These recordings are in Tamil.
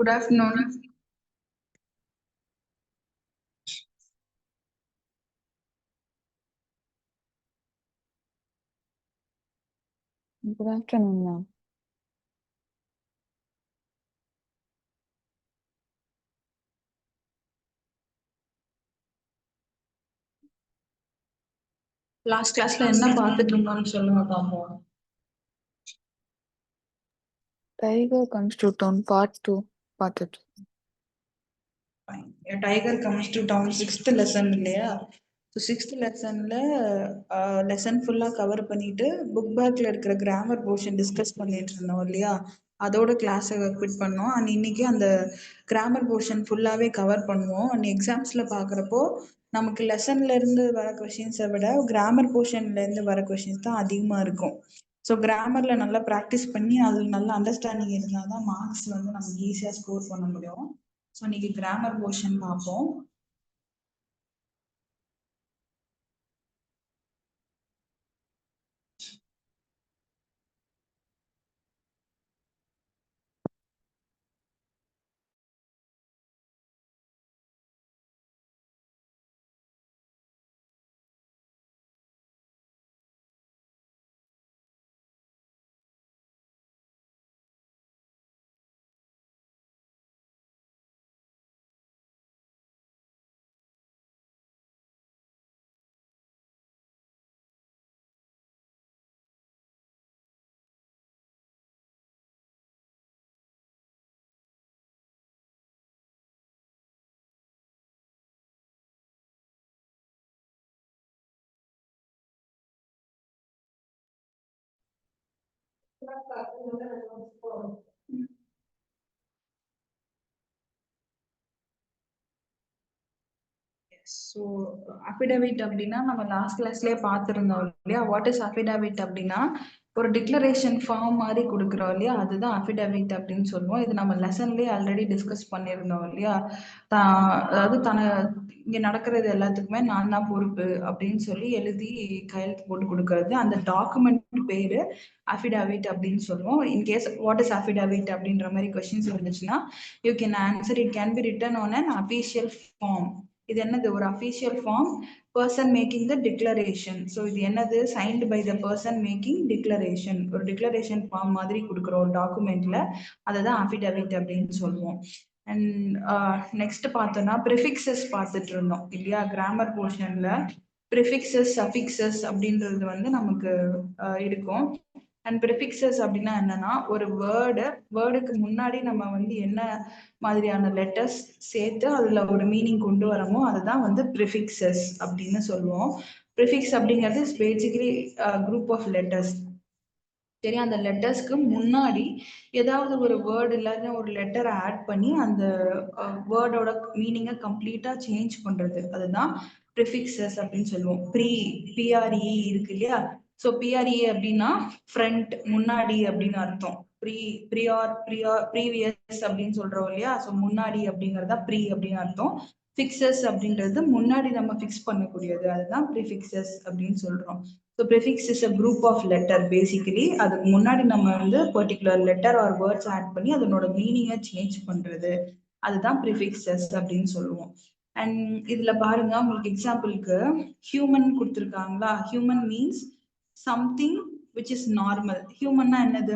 Good afternoon. Good afternoon, ma'am. Last classல என்ன பார்த்துட்டு இருந்தோம்னு சொல்லுங்க பாப்போம். Tiger comes to town part 2 பார்த்துட்டு. Tiger comes to town 6th lesson இல்லையா? ஸோ 6th லெசன்ல லெசன் ஃபுல்லாக கவர் பண்ணிட்டு புக் பேக்ல இருக்கிற கிராமர் போர்ஷன் டிஸ்கஸ் பண்ணிட்டு இருந்தோம் இல்லையா? அதோட கிளாஸை குவிட் பண்ணோம். அண்ட் இன்னைக்கு அந்த கிராமர் போர்ஷன் ஃபுல்லாகவே கவர் பண்ணுவோம். அண்ட் எக்ஸாம்ஸில் பார்க்குறப்போ நமக்கு லெசன்ல இருந்து வர கொஷின்ஸை விட கிராமர் போர்ஷன்ல இருந்து வர கொஷின்ஸ் தான் அதிகமாக இருக்கும். ஸோ கிராமர்ல நல்லா ப்ராக்டிஸ் பண்ணி அதில் நல்ல அண்டர்ஸ்டாண்டிங் இருந்தால் தான் மார்க்ஸ் வந்து நமக்கு ஈஸியாக ஸ்கோர் பண்ண முடியும். ஸோ இன்னைக்கு கிராமர் போர்ஷன் பார்ப்போம். ஸோ அஃபிடவிட் அப்படின்னா நம்ம லாஸ்ட் கிளாஸ்லேயே பார்த்துருந்தோம் இல்லையா? வாட் இஸ் அஃபிடவிட் அப்படின்னா ஒரு டிக்ளரேஷன் ஃபார்ம் மாதிரி கொடுக்குறோம் இல்லையா? அதுதான் அஃபிடவிட் அப்படின்னு சொல்லுவோம். இது நம்ம லெசன்லேயே ஆல்ரெடி டிஸ்கஸ் பண்ணியிருந்தோம் இல்லையா? அதாவது இங்கே நடக்கிறது எல்லாத்துக்குமே நான் தான் பொறுப்பு அப்படின்னு சொல்லி எழுதி கையெழுத்து போட்டு கொடுக்கறது. அந்த டாக்குமெண்ட் பேரு அஃபிடவிட் அப்படின்னு சொல்லுவோம். இன்கேஸ் வாட் இஸ் அஃபிடவிட் அப்படின்ற மாதிரி கொஸ்டின்ஸ் இருந்துச்சுன்னா you can answer. It can be written on an official form. இது என்னது? ஒரு official form, person making the declaration. So இது என்னது? Signed by the person making declaration. ஒரு டிக்ளரேஷன் ஃபார்ம் மாதிரி கொடுக்குறோம் ஒரு டாக்குமெண்ட்ல, அதை தான் அஃபிடவிட் அப்படின்னு சொல்லுவோம். அண்ட் நெக்ஸ்ட் பார்த்தோம்னா ப்ரிஃபிக்சஸ் பார்த்துட்டு இருந்தோம் இல்லையா? கிராமர் போர்ஷன்ல ப்ரிஃபிக்சஸ் சஃபிக்சஸ் அப்படின்றது வந்து நமக்கு இருக்கும். அண்ட் ப்ரிஃபிக்சஸ் அப்படின்னா என்னன்னா ஒரு வேர்டுக்கு முன்னாடி நம்ம வந்து என்ன மாதிரியான லெட்டர்ஸ் சேர்த்து அதுல ஒரு மீனிங் கொண்டு வரமோ அதுதான் வந்து ப்ரிஃபிக்சஸ் அப்படின்னு சொல்லுவோம். ப்ரிஃபிக்ஸ் அப்படிங்கிறது பேசிக்கலி குரூப் ஆஃப் லெட்டர்ஸ். சரி, அந்த லெட்டர்ஸ்க்கு முன்னாடி ஏதாவது ஒரு வேர்டு இல்லாத ஒரு லெட்டரை ஆட் பண்ணி அந்த வேர்டோட மீனிங்கை கம்ப்ளீட்டா சேஞ்ச் பண்றது, அதுதான் ப்ரிஃபிக்சஸ் அப்படின்னு சொல்லுவோம். பிஆர்இ இருக்கு இல்லையா? ஸோ பிஆர்இ அப்படின்னா ஃப்ரண்ட், முன்னாடி அப்படின்னு அர்த்தம். ப்ரீவியஸ் அப்படின்னு சொல்றோம் இல்லையா? ஸோ முன்னாடி அப்படிங்கறதா ப்ரீ அப்படின்னு அர்த்தம். ஃபிக்சஸ் அப்படின்றது முன்னாடி நம்ம ஃபிக்ஸ் பண்ணக்கூடியது, அதுதான் ப்ரிஃபிக்சஸ் அப்படின்னு சொல்றோம். So prefix is a group of letter. Basically அதுக்கு முன்னாடி நம்ம வந்து particular letter or words add பண்ணி அதனோட மீனிங்கை சேஞ்ச் பண்றது, அதுதான் ப்ரிஃபிக்சஸ் அப்படின்னு சொல்லுவோம். அண்ட் இதுல பாருங்க, உங்களுக்கு எக்ஸாம்பிளுக்கு ஹியூமன் கொடுத்துருக்காங்களா? Human means something which is normal. ஹியூமன்னா என்னது?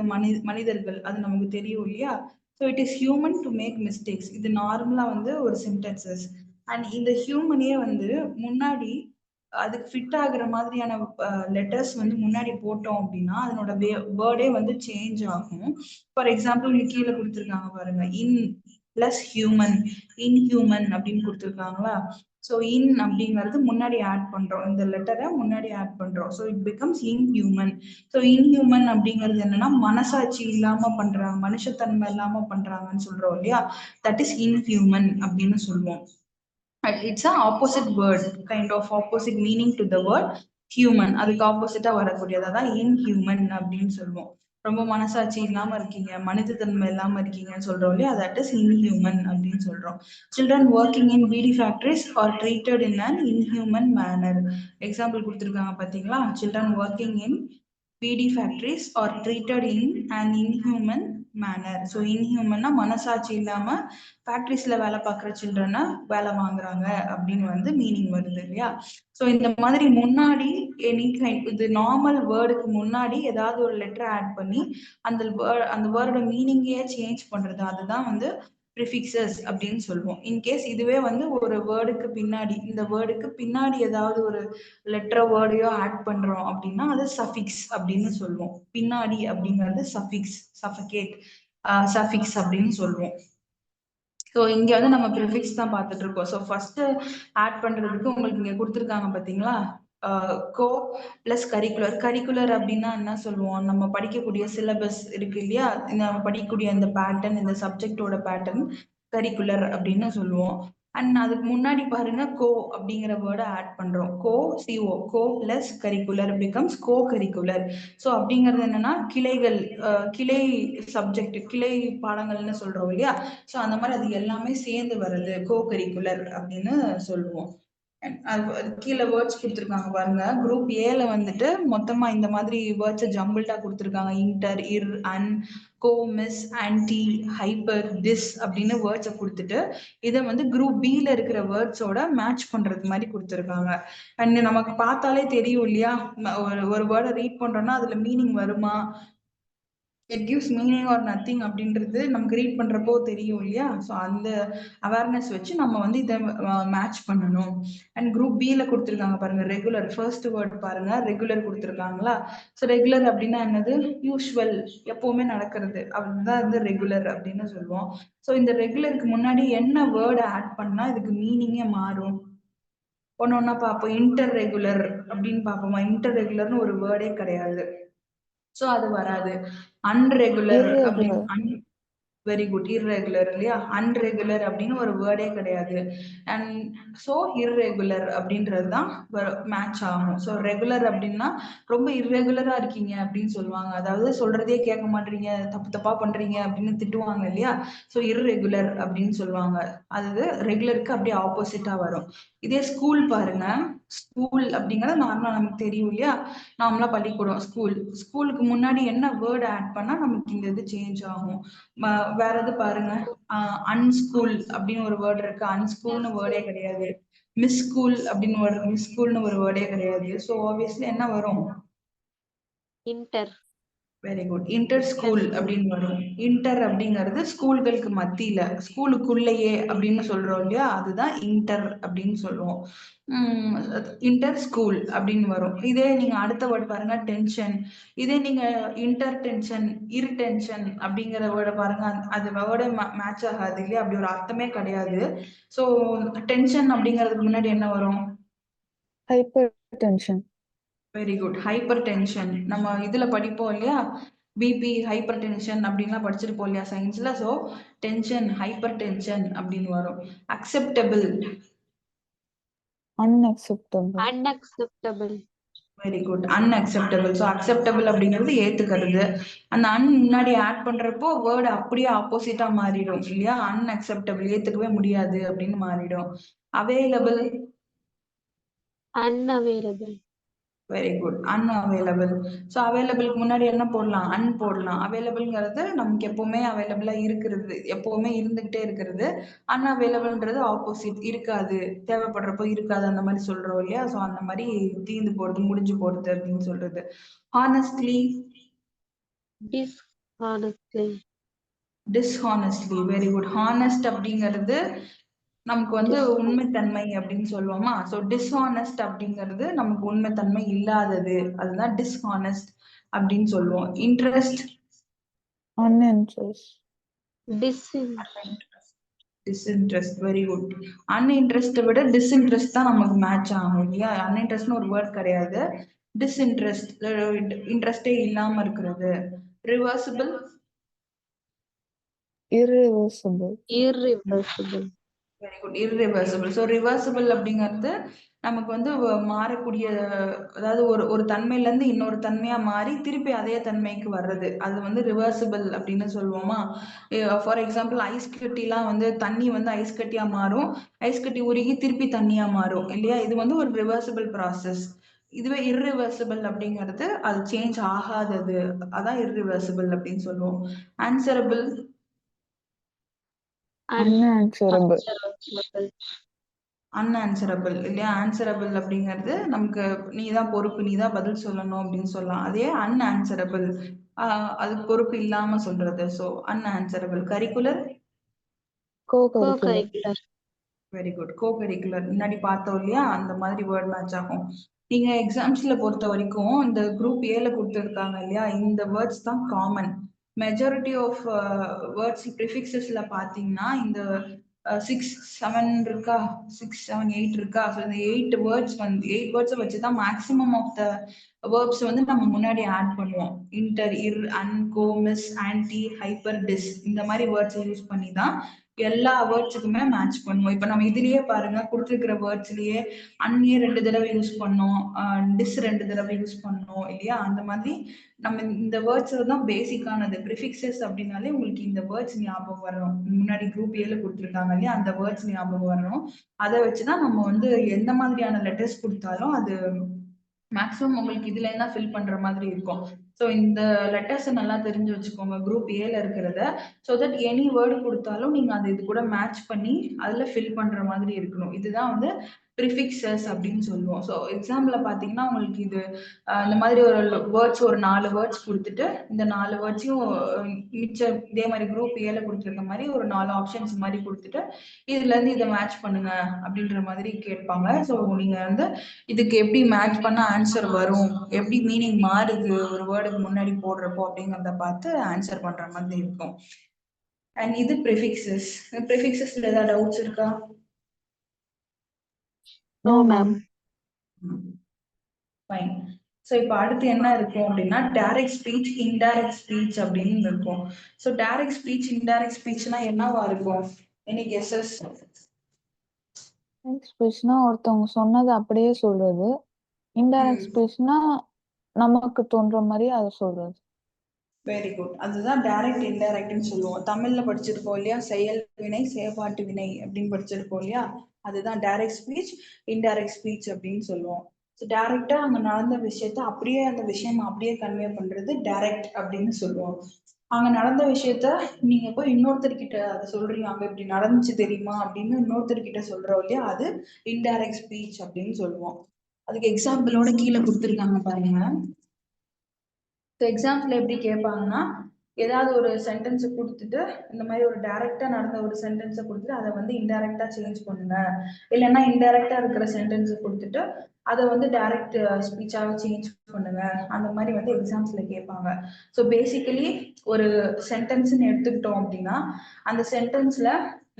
மனிதர்கள், அது நமக்கு தெரியும் இல்லையா? So it is human to make mistakes. இது நார்மலா வந்து ஒரு சென்டென்சஸ். அண்ட் இந்த ஹியூமனே வந்து முன்னாடி அதுக்கு ஃபிட் ஆகுற மாதிரியான லெட்டர்ஸ் வந்து முன்னாடி போட்டோம் அப்படின்னா அதனோட வேர்டே வந்து சேஞ்ச் ஆகும். ஃபார் எக்ஸாம்பிள் இங்க கீழே கொடுத்துருக்காங்க பாருங்க, இன் பிளஸ் ஹியூமன், இன்ஹியூமன் அப்படின்னு கொடுத்துருக்காங்களா? ஸோ இன் அப்படிங்கிறது முன்னாடி ஆட் பண்றோம், இந்த லெட்டரை முன்னாடி ஆட் பண்றோம். So it becomes inhuman. So inhuman அப்படிங்கிறது என்னன்னா மனசாட்சி இல்லாம பண்றாங்க, மனுஷத்தன்மை இல்லாம பண்றாங்கன்னு சொல்றோம் இல்லையா? தட் இஸ் இன்ஹியூமன் அப்படின்னு சொல்லுவோம். It's a opposite word, kind of opposite meaning to the word human. அதுக்கு ஆப்போசிட்டா வரக்கூடியதா தான் இன்ஹியூமன் அப்படின்னு சொல்லுவோம். ரொம்ப மனசாட்சி இல்லாம இருக்கீங்க, மனிதத்தன்மை இல்லாம இருக்கீங்கன்னு சொல்றோம் இல்லையா? தட் இஸ் இன்ஹியூமன் அப்படின்னு சொல்றோம். Children working in beedi factories are treated in an inhuman manner. Example கொடுத்துருக்காங்க பாத்தீங்களா? Children working in beedi factories are treated in an inhuman manner. So இன்ஹியூமன்னா மனசாட்சி இல்லாம ஃபேக்டரிஸ்ல வேலை பார்க்குற சில்ட்ரனை வேலை வாங்குறாங்க அப்படின்னு வந்து மீனிங் வருது இல்லையா? ஸோ இந்த மாதிரி முன்னாடி எனி கைண்ட் இது நார்மல் வேர்டுக்கு முன்னாடி ஏதாவது ஒரு லெட்டர் ஆட் பண்ணி அந்த வேர்டோட மீனிங்கே சேஞ்ச் பண்றது அதுதான் வந்து ப்ரிஃபிக்சஸ் அப்படின்னு சொல்லுவோம். இன்கேஸ் இதுவே வந்து ஒரு வேர்டுக்கு பின்னாடி இந்த வேர்டுக்கு பின்னாடி ஏதாவது ஒரு லெட்டர் வேர்டையோ ஆட் பண்றோம் அப்படின்னா அது சஃபிக்ஸ் அப்படின்னு சொல்லுவோம். பின்னாடி அப்படிங்கிறது சஃபிக்ஸ், சஃபகேட், சஃபிக்ஸ் அப்படின்னு சொல்லுவோம். ஸோ இங்க வந்து நம்ம ப்ரிஃபிக்ஸ் தான் பார்த்துட்டு இருக்கோம். ஸோ ஃபர்ஸ்ட் ஆட் பண்றதுக்கு உங்களுக்கு இங்க கொடுத்துருக்காங்க பாத்தீங்களா? கோ பிளஸ் கரிக்குலர். கரிக்குலர் அப்படின்னா என்ன சொல்லுவோம்? நம்ம படிக்கக்கூடிய சிலபஸ் இருக்கு இல்லையா? நம்ம படிக்கக்கூடிய இந்த பேட்டர்ன், இந்த சப்ஜெக்டோட பேட்டர்ன் கரிக்குலர் அப்படின்னு சொல்லுவோம். அண்ட் அதுக்கு முன்னாடி பாருங்க கோ அப்படிங்கிற வேர்டை ஆட் பண்றோம். Co plus curricular becomes co curricular. So அப்படிங்கிறது என்னன்னா கிளைகள், கிளை சப்ஜெக்ட், கிளை பாடங்கள்னு சொல்றோம் இல்லையா? ஸோ அந்த மாதிரி அது எல்லாமே சேர்ந்து வர்றது கோ கரிக்குலர் அப்படின்னு சொல்லுவோம். அது கீழே வேர்ட்ஸ் கொடுத்துருக்காங்க பாருங்க. குரூப் ஏல வந்துட்டு மொத்தமா இந்த மாதிரி வேர்ட்ஸை ஜம்பிள்டா கொடுத்துருக்காங்க. Inter, ir, un, co, mis, anti, hyper, this அப்படின்னு வேர்ட்ஸை கொடுத்துட்டு இதை வந்து குரூப் பில இருக்கிற வேர்ட்ஸோட மேட்ச் பண்றது மாதிரி கொடுத்துருக்காங்க. அண்ட் நமக்கு பார்த்தாலே தெரியும் இல்லையா? ஒரு வேர்டை ரீட் பண்றோம்னா அதுல மீனிங் வருமா, it gives meaning or nothing அப்படின்றது நமக்கு ரீட் பண்றப்போ தெரியும் இல்லையா? ஸோ அந்த அவேர்னஸ் வச்சு நம்ம வந்து இதை மேட்ச் பண்ணணும். அண்ட் குரூப் பில கொடுத்துருக்காங்க பாருங்க ரெகுலர். ஃபர்ஸ்ட் வேர்ட் பாருங்க ரெகுலர் கொடுத்துருக்காங்களா? ஸோ ரெகுலர் அப்படின்னா என்னது? யூஸ்வல், எப்பவுமே நடக்கிறது, அதுதான் வந்து ரெகுலர் அப்படின்னு சொல்லுவோம். ஸோ இந்த ரெகுலருக்கு முன்னாடி என்ன வேர்டு ஆட் பண்ணா இதுக்கு மீனிங்கே மாறும்? ஒன்னொன்னா பார்ப்போம். இன்டர் ரெகுலர் அப்படின்னு பார்ப்போமா? இன்டர் ரெகுலர்னு ஒரு வேர்டே கிடையாது. ஸோ அது வராது. அன்ரெகுலர் அப்படின்னு irregular. Very good. இர்ரெகுலர் இல்லையா? அன்ரெகுலர் அப்படின்னு ஒரு வேர்டே கிடையாது. அண்ட் ஸோ இர்ரெகுலர் அப்படின்றது தான் மேட்ச் ஆகும். ஸோ ரெகுலர் அப்படின்னா ரொம்ப இர்ரெகுலரா இருக்கீங்க அப்படின்னு சொல்லுவாங்க. அதாவது சொல்றதே கேட்க மாட்டீங்க, தப்பு தப்பா பண்றீங்க அப்படின்னு திட்டுவாங்க இல்லையா? ஸோ இர்ரெகுலர் அப்படின்னு சொல்லுவாங்க. அது ரெகுலருக்கு அப்படியே ஆப்போசிட்டா வரும். இதே ஸ்கூல் பாருங்க. ஸ்கூல் அப்படிங்கிறது நார்மலா நமக்கு தெரியும் இல்லையா? நார்மலா பள்ளிக்கூடம் ஸ்கூலுக்கு முன்னாடி என்ன வேர்டு ஆட் பண்ணா நமக்கு இந்த இது சேஞ்ச் ஆகும்? வேற எது பாருங்க. அன்ஸ்கூல் அப்படின்னு ஒரு வேர்டு இருக்கு. அன்ஸ்கூல்னு வேர்டே கிடையாது. மிஸ் ஸ்கூல் அப்படின்னு மிஸ் ஸ்கூல்னு ஒரு வேர்டே கிடையாது. ஸோ ஆப்வியஸ்லி என்ன வரும்? Inter. Very good. Inter school அப்படின்னு வரும். இன்டர் அப்படிங்கிறது ஸ்கூல்களுக்கு மத்தியில, ஸ்கூலுக்குள்ளேயே அப்படின்னு சொல்றோம் இல்லையா? அதுதான் இன்டர் அப்படின்னு சொல்லுவோம். இன்டர் ஸ்கூல் அப்படின்னு வரும். இதே நீங்க அடுத்த வேர்டு பாருங்க டென்ஷன். இதே நீங்க இன்டர் டென்ஷன், இர் டென்ஷன் அப்படிங்கிற வேர்டை பாருங்க. அது வேர்டே மேட்ச் ஆகாது இல்லையா? அப்படி ஒரு அர்த்தமே கிடையாது. ஸோ டென்ஷன் அப்படிங்கிறதுக்கு முன்னாடி என்ன வரும்? Hypertension. Very good. Hyper tension நம்ம இதுல படிப்போம் இல்லையா? பிபி, ஹைப்பர் டென்ஷன் அப்படின்லாம் படிச்சிருப்போம் இல்லையா சயின்ஸ்ல? ஸோ டென்ஷன், ஹைப்பர் டென்ஷன் அப்படின்னு வரும். Acceptable. Unacceptable. Unacceptable. Very good. Unacceptable. So acceptable அப்படிங்கிறது ஏத்துக்கிறது. அந்த அன் முன்னாடி ஆட் பண்றப்போ வேர்டு அப்படியே ஆப்போசிட்டா மாறிடும் இல்லையா? அன்அக்செப்டபிள், ஏத்துக்கவே முடியாது அப்படின்னு மாறிடும். Available. Unavailable. Very good. Unavailable. So அவைலபிளுக்கு முன்னாடி என்ன போடலாம்? அன் போடலாம். அவைலபிள்ங்கிறது நமக்கு எப்பவுமே அவைலபிளா இருக்கிறது, எப்பவுமே இருந்துகிட்டே இருக்கிறது. அன்அவைலபிள்ன்றது ஆப்போசிட், இருக்காது, தேவைப்படுறப்போ இருக்காது, அந்த மாதிரி சொல்றோம் இல்லையா? ஸோ அந்த மாதிரி தீர்ந்து போறது, முடிஞ்சு போறது அப்படின்னு சொல்றது. ஹானஸ்ட்லி. டிஸ்ஹானஸ்ட்லி. டிஸ்ஹானஸ்ட்லி. Very good. ஹானஸ்ட் அப்படிங்கிறது நமக்கு வந்து உண்மைத்தன்மை அப்படின்னு சொல்லுவோமா? ஸோ டிஸ்ஹானஸ்ட் அப்படிங்கிறது நமக்கு உண்மைத்தன்மை இல்லாதது, அதுதான் டிஸ்ஹானஸ்ட் அப்படின்னு சொல்லுவோம். Interest. Uninterest. Disinterest. Very good. அன்இன்ட்ரெஸ்ட்டை விட டிஸ்இன்ட்ரெஸ்ட் தான் நமக்கு மேட்ச் ஆகும் இல்லையா? அன்இன்ட்ரெஸ்ட்னு ஒரு வேர்ட் கிடையாது. டிஸ்இன்ட்ரெஸ்ட், இன்ட்ரெஸ்டே இல்லாம இருக்கிறது. Reversible. Irreversible. Irreversible. Very good. Irreversible. So reversible அப்படிங்கிறது நமக்கு வந்து மாறக்கூடிய, அதாவது ஒரு ஒரு தன்மையில இருந்து இன்னொரு தன்மையா மாறி திருப்பி அதே தன்மைக்கு வர்றது, அது வந்து ரிவர்சிபிள் அப்படின்னு சொல்லுவோமா? ஃபார் எக்ஸாம்பிள் ஐஸ் கட்டிலாம் வந்து தண்ணி வந்து ஐஸ் கட்டியா மாறும், ஐஸ் கட்டி உருகி திருப்பி தண்ணியா மாறும் இல்லையா? இது வந்து ஒரு ரிவர்சிபிள் ப்ராசஸ். இதுவே irreversible அப்படிங்கிறது அது சேஞ்ச் ஆகாதது, அதான் irreversible அப்படின்னு சொல்லுவோம். answerable unanswerable. unanswerable. unanswerable இல்லையா? answerable அப்படிங்கிறது நமக்கு நீதான் பொறுப்பு, நீதான் பதில் சொல்லணும் அப்படின்னு சொல்லலாம். அதே unanswerable அது பொறுப்பு இல்லாம சொல்றது. So unanswerable. Curricular Co-curricular. Co-curricular. Very good. Co-curricular முன்னாடி பார்த்தோம் இல்லையா, அந்த மாதிரி வேர்ட் மேட்ச் ஆகும். நீங்க எக்ஸாம்ஸ்ல பொறுத்த வரைக்கும் இந்த குரூப் ஏல கொடுத்துருக்காங்க இல்லையா, இந்த வேர்ட்ஸ் தான் காமன். மெஜாரிட்டி ஆஃப் வேர்ட்ஸ் ப்ரிஃபிக்ஸஸ்ல பாத்தீங்கன்னா இந்த 6-7 இருக்கா, 6-7-8 இருக்கா. ஸோ இந்த 8 வேர்ட்ஸ் வந்து 8 வேர்ட்ஸை வச்சு தான் மேக்ஸிமம் ஆஃப் த வேர்ப்ஸ் வந்து நம்ம முன்னாடி ஆட் பண்ணுவோம். Inter, ir, un, co, mis, anti, hyper, dis இந்த மாதிரி வேர்ட்ஸ் யூஸ் பண்ணி தான் எல்லா வேர்ட்ஸுக்குமே மேட்ச் பண்ணுவோம். இப்போ நம்ம இதுலயே பாருங்க, கொடுத்துருக்கிற வேர்ட்ஸ்லயே அன்னியே 2 தடவை யூஸ் பண்ணோம், டிஸ் 2 தடவை யூஸ் பண்ணோம் இல்லையா. அந்த மாதிரி நம்ம இந்த வேர்ட்ஸ் தான் பேசிக்கானது. ப்ரிஃபிக்ஸஸ் அப்படின்னாலே உங்களுக்கு இந்த வேர்ட்ஸ் ஞாபகம் வரணும். முன்னாடி குரூப் ஏல கொடுத்துருக்காங்க இல்லையா, அந்த வேர்ட்ஸ் ஞாபகம் வரணும். அதை வச்சுதான் நம்ம வந்து எந்த மாதிரியான லெட்டர்ஸ் கொடுத்தாலும் அது மேக்ஸிமம் உங்களுக்கு இதுல என்ன ஃபில் பண்ற மாதிரி இருக்கும். ஸோ இந்த லெட்டர்ஸை நல்லா தெரிஞ்சு வச்சுக்கோங்க குரூப் ஏல இருக்கிறத. ஸோ தட் எனி வேர்டு கொடுத்தாலும் நீங்க அது இது கூட மேட்ச் பண்ணி அதுல ஃபில் பண்ற மாதிரி இருக்கணும். இதுதான் வந்து ப்ரிஃபிக்ஸஸ் அப்படின்னு சொல்லுவோம். ஸோ எக்ஸாம்பிள் பார்த்தீங்கன்னா உங்களுக்கு இது இந்த மாதிரி ஒரு வேர்ட்ஸ் ஒரு 4 வேர்ட்ஸ் கொடுத்துட்டு இந்த 4 வேர்ட்ஸையும் மிச்சம் இதே மாதிரி குரூப் ஏல கொடுத்துருக்க மாதிரி ஒரு 4 ஆப்ஷன்ஸ் மாதிரி கொடுத்துட்டு இதுல இருந்து இதை மேட்ச் பண்ணுங்க அப்படின்ற மாதிரி கேட்பாங்க. ஸோ நீங்க வந்து இதுக்கு எப்படி மேட்ச் பண்ண ஆன்சர் வரும், எப்படி மீனிங் மாறுது ஒரு வேர்டுக்கு முன்னாடி போடுறப்போ அப்படிங்கிறத பார்த்து ஆன்சர் பண்ற மாதிரி இருக்கும். அண்ட் இது ப்ரிஃபிக்ஸஸ். ப்ரிஃபிக்ஸஸ்ல ஏதாவது டவுட்ஸ் இருக்கா? No ma'am. ஃபைன். ஸோ இப்போ அடுத்து என்ன இருக்கும் அப்படின்னா டைரக்ட் ஸ்பீச், இன்டைரக்ட் ஸ்பீச் அப்படின்னு இருக்கும். ஸோ டைரக்ட் ஸ்பீச், இன்டைரக்ட் ஸ்பீச்னா என்னவா இருக்கும்? Any guesses? ஸ்பீச்னா ஒருத்தவங்க சொன்னதை அப்படியே சொல்றது. இன்டைரக்ட் ஸ்பீச்னா நமக்கு தோன்ற மாதிரி அதை சொல்றது. Very good. அதுதான் டைரக்ட் இன்டைரக்ட்னு சொல்லுவோம். தமிழ்ல படிச்சிருக்கோம் இல்லையா, செயல் வினை செயற்பாட்டு வினை அப்படின்னு படிச்சிருக்கோம் இல்லையா, அதுதான் டைரக்ட் ஸ்பீச், இன்டைரக்ட் ஸ்பீச் அப்படின்னு சொல்லுவோம். ஸோ டைரக்டா அங்க நடந்த விஷயத்த அப்படியே அந்த விஷயம் அப்படியே கன்வே பண்றது டைரக்ட் அப்படின்னு சொல்லுவோம். அங்க நடந்த விஷயத்த நீங்க போய் இன்னொருத்தர்கிட்ட அதை சொல்றீங்க, அங்க இப்படி நடந்துச்சு தெரியுமா அப்படின்னு இன்னொருத்தர்கிட்ட சொல்றோம் இல்லையா, அது இன்டைரக்ட் ஸ்பீச் அப்படின்னு சொல்லுவோம். அதுக்கு எக்ஸாம்பிளோட கீழே கொடுத்துருக்காங்க பாருங்க. ஸோ எக்ஸாம்ஸ்ல எப்படி கேட்பாங்கன்னா ஏதாவது ஒரு சென்டென்ஸை கொடுத்துட்டு இந்த மாதிரி ஒரு டைரக்டா நடந்த ஒரு சென்டென்ஸை கொடுத்துட்டு அதை வந்து இன்டைரக்டா சேஞ்ச் பண்ணுங்க, இல்லைன்னா இன்டைரக்டா இருக்கிற சென்டென்ஸை கொடுத்துட்டு அதை வந்து டைரக்ட் ஸ்பீச்சாக சேஞ்ச் பண்ணுங்க, அந்த மாதிரி வந்து எக்ஸாம்ஸ்ல கேட்பாங்க. ஸோ பேசிக்கலி ஒரு சென்டென்ஸ்ன்னு எடுத்துக்கிட்டோம் அப்படின்னா அந்த சென்டென்ஸ்ல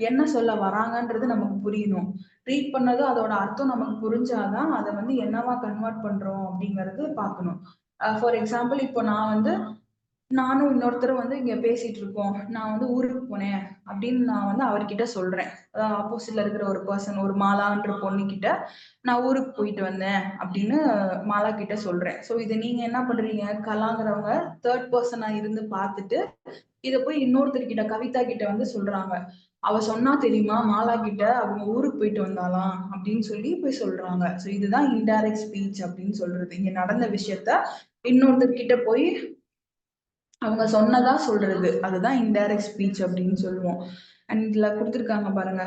என்ன சொல்ல வராங்கன்றது நமக்கு புரியணும். ரீட் பண்ணதும் அதோட அர்த்தம் நமக்கு புரிஞ்சாதான் அதை வந்து என்னவா கன்வெர்ட் பண்றோம் அப்படிங்கறது பார்க்கணும். ஃபார் எக்ஸாம்பிள் இப்போ நானும் இன்னொருத்தரும் வந்து இங்க பேசிட்டு இருக்கோம். நான் வந்து ஊருக்கு போனேன் அப்படின்னு நான் வந்து அவர்கிட்ட சொல்றேன். ஆப்போசிட்ல இருக்கிற ஒரு பர்சன், ஒரு மாலான்ற பொண்ணு கிட்ட நான் ஊருக்கு போயிட்டு வந்தேன் அப்படின்னு மாலா கிட்ட சொல்றேன். ஸோ இதை நீங்க என்ன பண்றீங்க, கலாங்கிறவங்க தேர்ட் பர்சனா இருந்து பார்த்துட்டு இதை போய் இன்னொருத்தர்கிட்ட கவிதா கிட்ட வந்து சொல்றாங்க. அவ சொன்னா தெரியுமா மாலா கிட்ட அவங்க ஊருக்கு போயிட்டு வந்தாலாம் அப்படின்னு சொல்லி போய் சொல்றாங்க. ஸோ இதுதான் இன்டைரக்ட் ஸ்பீச் அப்படின்னு சொல்றது. இங்க நடந்த விஷயத்த இன்னொருத்தர்கிட்ட போய் அவங்க சொன்னதா சொல்றது, அதுதான் இன்டைரக்ட் ஸ்பீச் அப்படின்னு சொல்லுவோம். அண்ட் இதுல கொடுத்துருக்காங்க பாருங்க,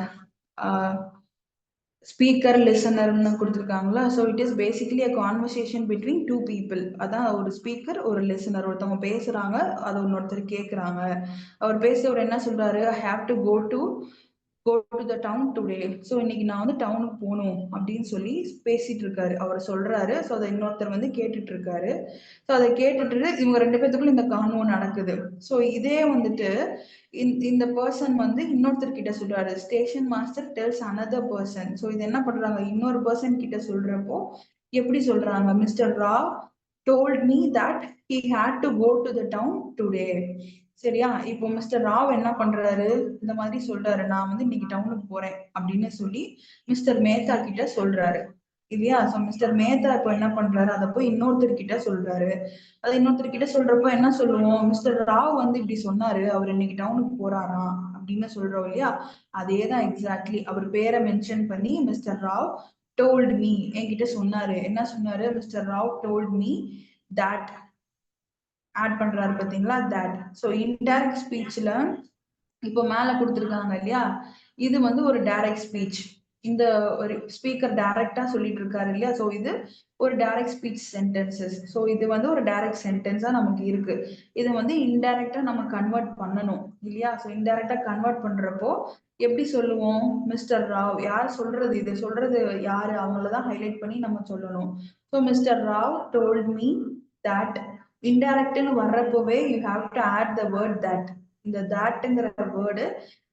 ஸ்பீக்கர் லிசனர்னு கொடுத்துருக்காங்களா. So it is basically a conversation between two people. அதான் ஒரு ஸ்பீக்கர் ஒரு லிசனர். ஒருத்தவங்க பேசுறாங்க, அதை இன்னொருத்தர் கேட்குறாங்க. அவர் பேசுறவர் என்ன சொல்றாரு, I have to go to the town today. So இன்னைக்கு நான் வந்து டவுனுக்கு போகணும் அப்படின்னு சொல்லி பேசிட்டு இருக்காரு, அவர் சொல்றாரு. ஸோ அதை இன்னொருத்தர் வந்து கேட்டுட்டு இருக்காரு. ஸோ அதை கேட்டுட்டு இவங்க 2 பேத்துக்குள்ள இந்த கான்வோ நடக்குது. ஸோ இதே வந்துட்டு இந்த பர்சன் வந்து இன்னொருத்தர் கிட்ட சொல்றாரு, station master tells another person. So இது என்ன பண்றாங்க, இன்னொரு பர்சன் கிட்ட சொல்றப்போ எப்படி சொல்றாங்க, mister Rao told me that he had to go to the town today. சரியா? இப்போ மிஸ்டர் ராவ் என்ன பண்றாரு, இந்த மாதிரி சொல்றாரு, நான் வந்து இன்னைக்கு டவுனுக்கு போறேன் அப்படின்னு சொல்லி மிஸ்டர் மேத்தா கிட்ட சொல்றாரு இல்லையா. ஸோ மிஸ்டர் மேத்தா இப்போ என்ன பண்றாரு, அதை போய் இன்னொருத்தர் கிட்ட சொல்றாரு. அதை இன்னொருத்தர் கிட்ட சொல்றப்போ என்ன சொல்லுவோம், மிஸ்டர் ராவ் வந்து இப்படி சொன்னாரு, அவர் இன்னைக்கு டவுனுக்கு போறாராம் அப்படின்னு சொல்றோம் இல்லையா. அதேதான் எக்ஸாக்ட்லி அவர் பேரை மென்ஷன் பண்ணி மிஸ்டர் ராவ் told me என்கிட்ட சொன்னாரு. என்ன சொன்னாரு? Mister Rao told me that add பண்றாரு பாத்தீங்களா? that. ஸோ இன்டைரக்ட் ஸ்பீச்ல இப்போ மேல கொடுத்துருக்காங்க இல்லையா, இது வந்து ஒரு டைரக்ட் ஸ்பீச். இந்த ஒரு ஸ்பீக்கர் டைரக்டா சொல்லிட்டு இருக்காரு இல்லையா, ஸோ இது ஒரு டைரக்ட் ஸ்பீச் சென்டென்சஸ். ஸோ இது வந்து ஒரு டைரக்ட் சென்டென்ஸா நமக்கு இருக்கு. இது வந்து இன்டைரக்டா நம்ம கன்வெர்ட் பண்ணணும் இல்லையா. ஸோ இன்டைரக்டா கன்வெர்ட் பண்றப்போ எப்படி சொல்லுவோம்? மிஸ்டர் ராவ், யார் சொல்றது? இது சொல்றது யாரு? அவங்களதான் ஹைலைட் பண்ணி நம்ம சொல்லணும். So mister Rao told me that. இன்டைரக்ட்னு வர்றப்போவே you have to add the word that. இந்த thatங்கிற வேர்டு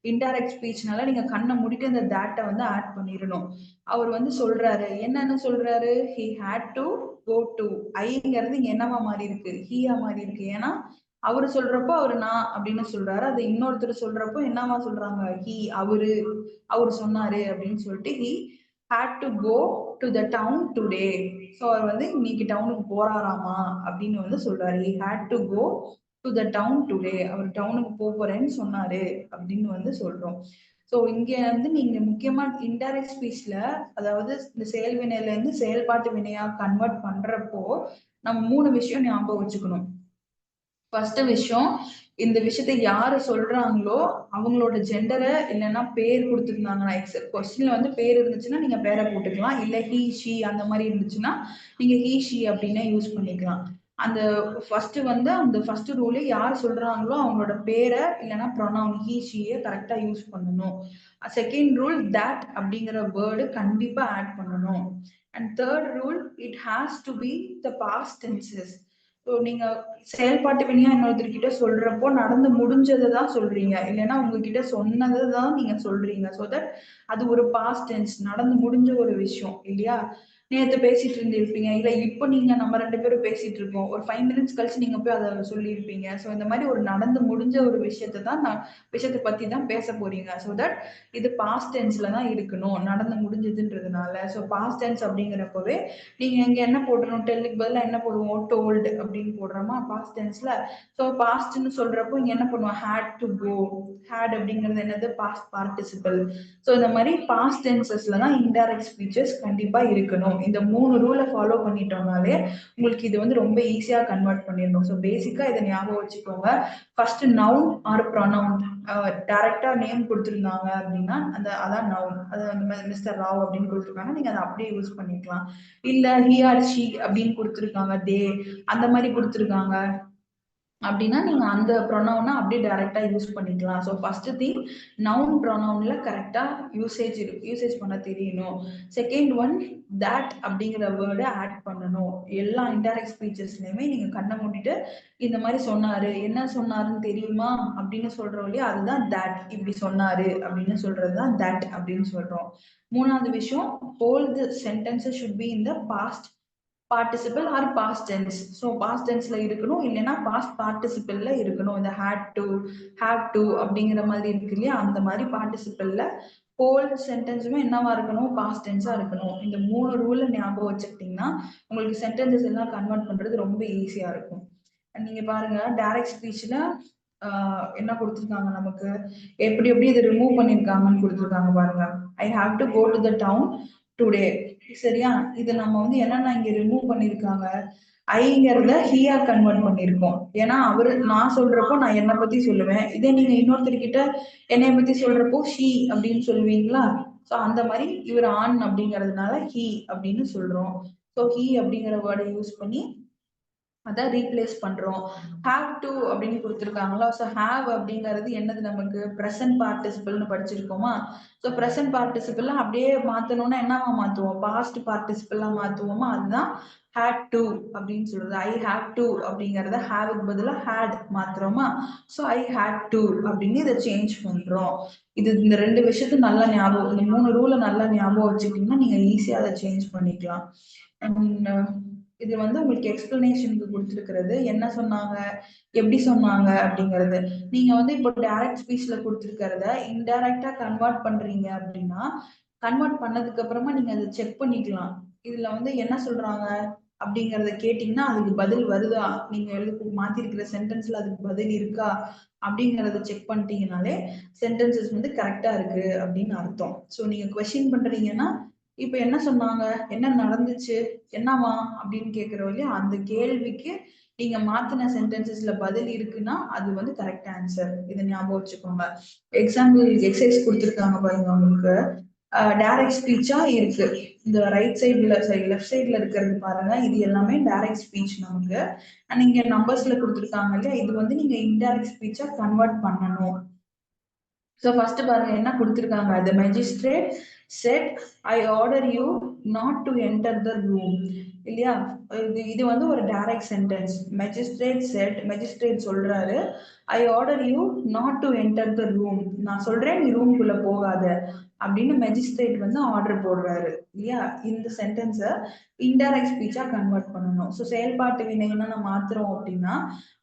இன்டைரக்ட் ஸ்பீச்னால நீங்க கண்ணை மூடிட்டு இந்த that வந்து ஆட் பண்ணிடணும். அவர் வந்து சொல்றாரு, என்னன்னு சொல்றாரு? he had to go to. ஐங்கிறது இங்க என்னவா மாறி இருக்கு? ஹீயா மாறி இருக்கு. ஏன்னா அவரு சொல்றப்போ அவரு நான் அப்படின்னு சொல்றாரு. அது இன்னொருத்தர் சொல்றப்போ என்னவா சொல்றாங்க? he, அவரு சொன்னாரு அப்படின்னு சொல்லிட்டு he had to go to the town today. So அவர் வந்து இன்னைக்கு டவுனுக்கு போறாராமா அப்படின்னு வந்து சொல்றாரு. he had to go to the town today. அவர் டவுனுக்கு போறேன்னு சொன்னாரு அப்படின்னு வந்து சொல்றோம். ஸோ இங்க வந்து நீங்க முக்கியமா இன்டைரக்ட் ஸ்பீச்ல, அதாவது இந்த செயல் வினையில இருந்து செயல்பாட்டு வினையா கன்வெர்ட் பண்றப்போ நம்ம 3 விஷயம் ஞாபகம் வச்சுக்கணும். ஃபர்ஸ்ட் விஷயம், இந்த விஷயத்தை யாரு சொல்றாங்களோ அவங்களோட ஜெண்டரை இல்லைன்னா பேர் கொடுத்துருந்தாங்கன்னா, கொஸ்டின்ல வந்து பேர் இருந்துச்சுன்னா நீங்க பேரை போட்டுக்கலாம். இல்ல ஹீ ஷீ அந்த மாதிரி இருந்துச்சுன்னா நீங்க ஹீ ஷீ அப்படின்னே யூஸ் பண்ணிக்கலாம். அந்த ஃபர்ஸ்ட் வந்து அந்த ஃபர்ஸ்ட் ரூலே யார் சொல்றாங்களோ அவங்களோட பேரை இல்லைன்னா ப்ரொனவுன் ஹீ ஷீயை கரெக்டா யூஸ் பண்ணணும். செகண்ட் ரூல், that அப்படிங்கிற வேர்டு கண்டிப்பா ஆட் பண்ணணும். And third rule, it has to be the past tenses. So நீங்க செயல்பாட்டு வினையா இன்னொருத்தர்கிட்ட சொல்றப்போ நடந்து முடிஞ்சதை தான் சொல்றீங்க, இல்லைன்னா உங்ககிட்ட சொன்னதை தான் நீங்க சொல்றீங்க. ஸோ தட் அது ஒரு பாஸ்ட் டென்ஸ், நடந்து முடிஞ்ச ஒரு விஷயம் இல்லையா. நேற்று பேசிட்டு இருந்திருப்பீங்க, இல்ல இப்போ நீங்க நம்ம 2 பேரும் பேசிட்டு இருக்கோம், ஒரு 5 மினிட்ஸ் கழிச்சு நீங்க போய் அதை சொல்லியிருப்பீங்க. ஸோ இந்த மாதிரி ஒரு நடந்து முடிஞ்ச ஒரு விஷயத்தை பத்தி தான் பேச போறீங்க. ஸோ தட் இது பாஸ்ட் டென்ஸ்ல தான் இருக்கணும், நடந்து முடிஞ்சதுன்றதுனால. ஸோ பாஸ்ட் டென்ஸ் அப்படிங்கிறப்பவே நீங்க இங்க என்ன போடணும்? டெல்லுக்கு பதிலாக என்ன போடுவோம்? டோல்டு அப்படின்னு போடுறோமா பாஸ்ட் டென்ஸ்ல. ஸோ பாஸ்ட்னு சொல்றப்போ இங்க என்ன பண்ணுவோம்? Had to go. ஹேட் அப்படிங்கிறது என்னது? Past participle. ஸோ இந்த மாதிரி பாஸ்ட் டென்சஸ்ல தான் இன்டைரக்ட் ஸ்பீச்சஸ் கண்டிப்பா இருக்கணும். இந்த 3 ரூலை ஃபாலோ பண்ணிட்டோம்னாலே உங்களுக்கு இது வந்து ரொம்ப ஈஸியா கன்வெர்ட் பண்ணிடணும். ஸோ பேசிக்கா இதை ஞாபகம் வச்சுக்கோங்க. ஃபர்ஸ்ட் நவுன் ஆர் ப்ரொனவுன், டைரக்டா நேம் கொடுத்துருந்தாங்க அப்படின்னா அதான் நவுன். அது வந்து மிஸ்டர் ராவ் அப்படின்னு கொடுத்துருக்காங்க, நீங்க அதை அப்படியே யூஸ் பண்ணிக்கலாம். இல்ல ஹி ஆர் ஷி அப்படின்னு கொடுத்துருக்காங்க, தே அந்த மாதிரி கொடுத்துருக்காங்க அப்படின்னா நீங்க அந்த ப்ரொனவுனை அப்படியே டைரக்டா யூஸ் பண்ணிக்கலாம். ஸோ ஃபர்ஸ்ட் திங், நவுன் ப்ரொனவுன்ல கரெக்டா யூசேஜ் பண்ண தெரியணும். செகண்ட் ஒன், that அப்படிங்கிற வேர்டை ஆட் பண்ணணும். எல்லா இன்டைரக்ட் ஸ்பீச்சஸ்லயுமே நீங்க கண்ணை மூடிட்டு இந்த மாதிரி சொன்னாரு, என்ன சொன்னாருன்னு தெரியுமா அப்படின்னு சொல்றோம் இல்லையா, அதுதான் that. இப்படி சொன்னாரு அப்படின்னு சொல்றதுதான் that அப்படின்னு சொல்றோம். மூணாவது விஷயம், all the sentences should be in the past participle or past tense. So past டென்ஸ்ல இருக்கணும், இல்லைன்னா பாஸ்ட் பார்ட்டிசிபிள்ல இருக்கணும். இந்த had to, have to அப்படிங்கிற மாதிரி இருக்கு இல்லையா, அந்த மாதிரி பார்ட்டிசிபிள்ல ஹோல் சென்டென்ஸுமே என்னவா இருக்கணும்? பாஸ்ட் டென்ஸா இருக்கணும். இந்த 3 ரூலை ஞாபகம் வச்சுக்கிட்டீங்கன்னா உங்களுக்கு சென்டென்சஸ் எல்லாம் கன்வெர்ட் பண்றது ரொம்ப ஈஸியா இருக்கும். நீங்க பாருங்க, டைரக்ட் ஸ்பீச்ல என்ன கொடுத்துருக்காங்க நமக்கு, எப்படி எப்படி இதை ரிமூவ் பண்ணிருக்காங்கன்னு கொடுத்துருக்காங்க பாருங்க. I have to go to the town today. சரியா, இது நம்ம வந்து என்னன்னா இங்க ரிமூவ் பண்ணிருக்காங்க, ஐங்கிறத ஹீயா கன்வெர்ட் பண்ணிருக்கோம். ஏன்னா நான் சொல்றப்போ நான் என்னை பத்தி சொல்லுவேன், இதே நீங்க இன்னொருத்தர்கிட்ட என்னைய பத்தி சொல்றப்போ ஷீ அப்படின்னு சொல்லுவீங்களா. ஸோ அந்த மாதிரி இவர் ஆண் அப்படிங்கிறதுனால ஹீ அப்படின்னு சொல்றோம். ஸோ ஹீ அப்படிங்கிற வேர்டை யூஸ் பண்ணி அதை ரீப்ளேஸ் பண்றோம். ஹாவ் டு அப்படின்னு கொடுத்துருக்காங்களா. ஸோ ஹாவ் அப்படிங்கிறது என்னது? நமக்கு ப்ரெசன்ட் பார்ட்டிசிபிள்னு படிச்சிருக்கோமா. ஸோ ப்ரெசன்ட் பார்ட்டிசிபிள் அப்படியே மாத்தணும்னா என்னவா மாத்துவோம்? பாஸ்ட் பார்ட்டிசிபிளா மாத்துவோமா. அதுதான் had to அப்படின்னு சொல்றது. ஐ ஹாவ் டு அப்படிங்கறத ஹாவுக்கு பதிலாக ஹேட் மாத்துறோமா. ஸோ ஐ ஹேட் டு அப்படின்னு இதை சேஞ்ச் பண்றோம். இந்த 2 விஷயத்த நல்லா ஞாபகம், இந்த 3 ரூலை நல்லா ஞாபகம் வச்சுக்கிட்டீங்கன்னா நீங்க ஈஸியா அதை சேஞ்ச் பண்ணிக்கலாம். அண்ட் இது வந்து உங்களுக்கு எக்ஸ்பிளனேஷனுக்கு கொடுத்துருக்கிறது, என்ன சொன்னாங்க, எப்படி சொன்னாங்க அப்படிங்கிறது. நீங்க வந்து இப்போ டைரக்ட் ஸ்பீச்ல கொடுத்துருக்கிறத இன்டைரக்டா கன்வெர்ட் பண்றீங்க அப்படின்னா, கன்வெர்ட் பண்ணதுக்கு அப்புறமா நீங்க அதை செக் பண்ணிக்கலாம். இதுல வந்து என்ன சொல்றாங்க அப்படிங்கறத கேட்டீங்கன்னா அதுக்கு பதில் வருதா, நீங்க மாத்திருக்கிற சென்டென்ஸ்ல அதுக்கு பதில் இருக்கா அப்படிங்கறத செக் பண்ணிட்டீங்கனாலே சென்டென்சஸ் வந்து கரெக்டா இருக்கு அப்படின்னு அர்த்தம். ஸோ நீங்க கொஸ்டின் பண்றீங்கன்னா இப்ப என்ன சொன்னாங்க, என்ன நடந்துச்சு, என்னவா அப்படின்னு கேக்குறோம் இல்லையா, அந்த கேள்விக்கு நீங்க மாத்தின சென்டென்சஸ்ல பதில் இருக்குன்னா அது வந்து கரெக்ட் ஆன்சர். இதை ஞாபகம் வச்சுக்கோங்க. எக்ஸாம்பிள் எக்ஸசைஸ் கொடுத்துருக்காங்க பாருங்க உங்களுக்கு. டைரக்ட் ஸ்பீச்சா இருக்கு. இந்த ரைட் சைடுல சரி லெஃப்ட் சைடுல இருக்கிறது பாருங்க, இது எல்லாமே டைரக்ட் ஸ்பீச் நமக்கு. அண்ட் இங்க நம்பர்ஸ்ல கொடுத்துருக்காங்க இல்லையா, இது வந்து நீங்க இன்டைரக்ட் ஸ்பீச்சா கன்வெர்ட் பண்ணணும். So first பாருங்க என்ன கொடுத்திருக்காங்க, the magistrate said I order you not to enter the room. இல்லையா, இது வந்து ஒரு direct sentence. magistrate said, magistrate சொல்றாரு I order you not to enter the room. நான் சொல்றேன் நீ ரூம்குள்ள போகாத அப்படின்னு மெஜிஸ்ட்ரேட் வந்து ஆர்டர் போடுறாரு இல்லையா. இந்த சென்டென்ஸை இன்டைரக்ட் ஸ்பீச்சா கன்வெர்ட் பண்ணணும். ஸோ செயல்பாட்டு வினைன்னா நம்ம மாத்துறோம் அப்படின்னா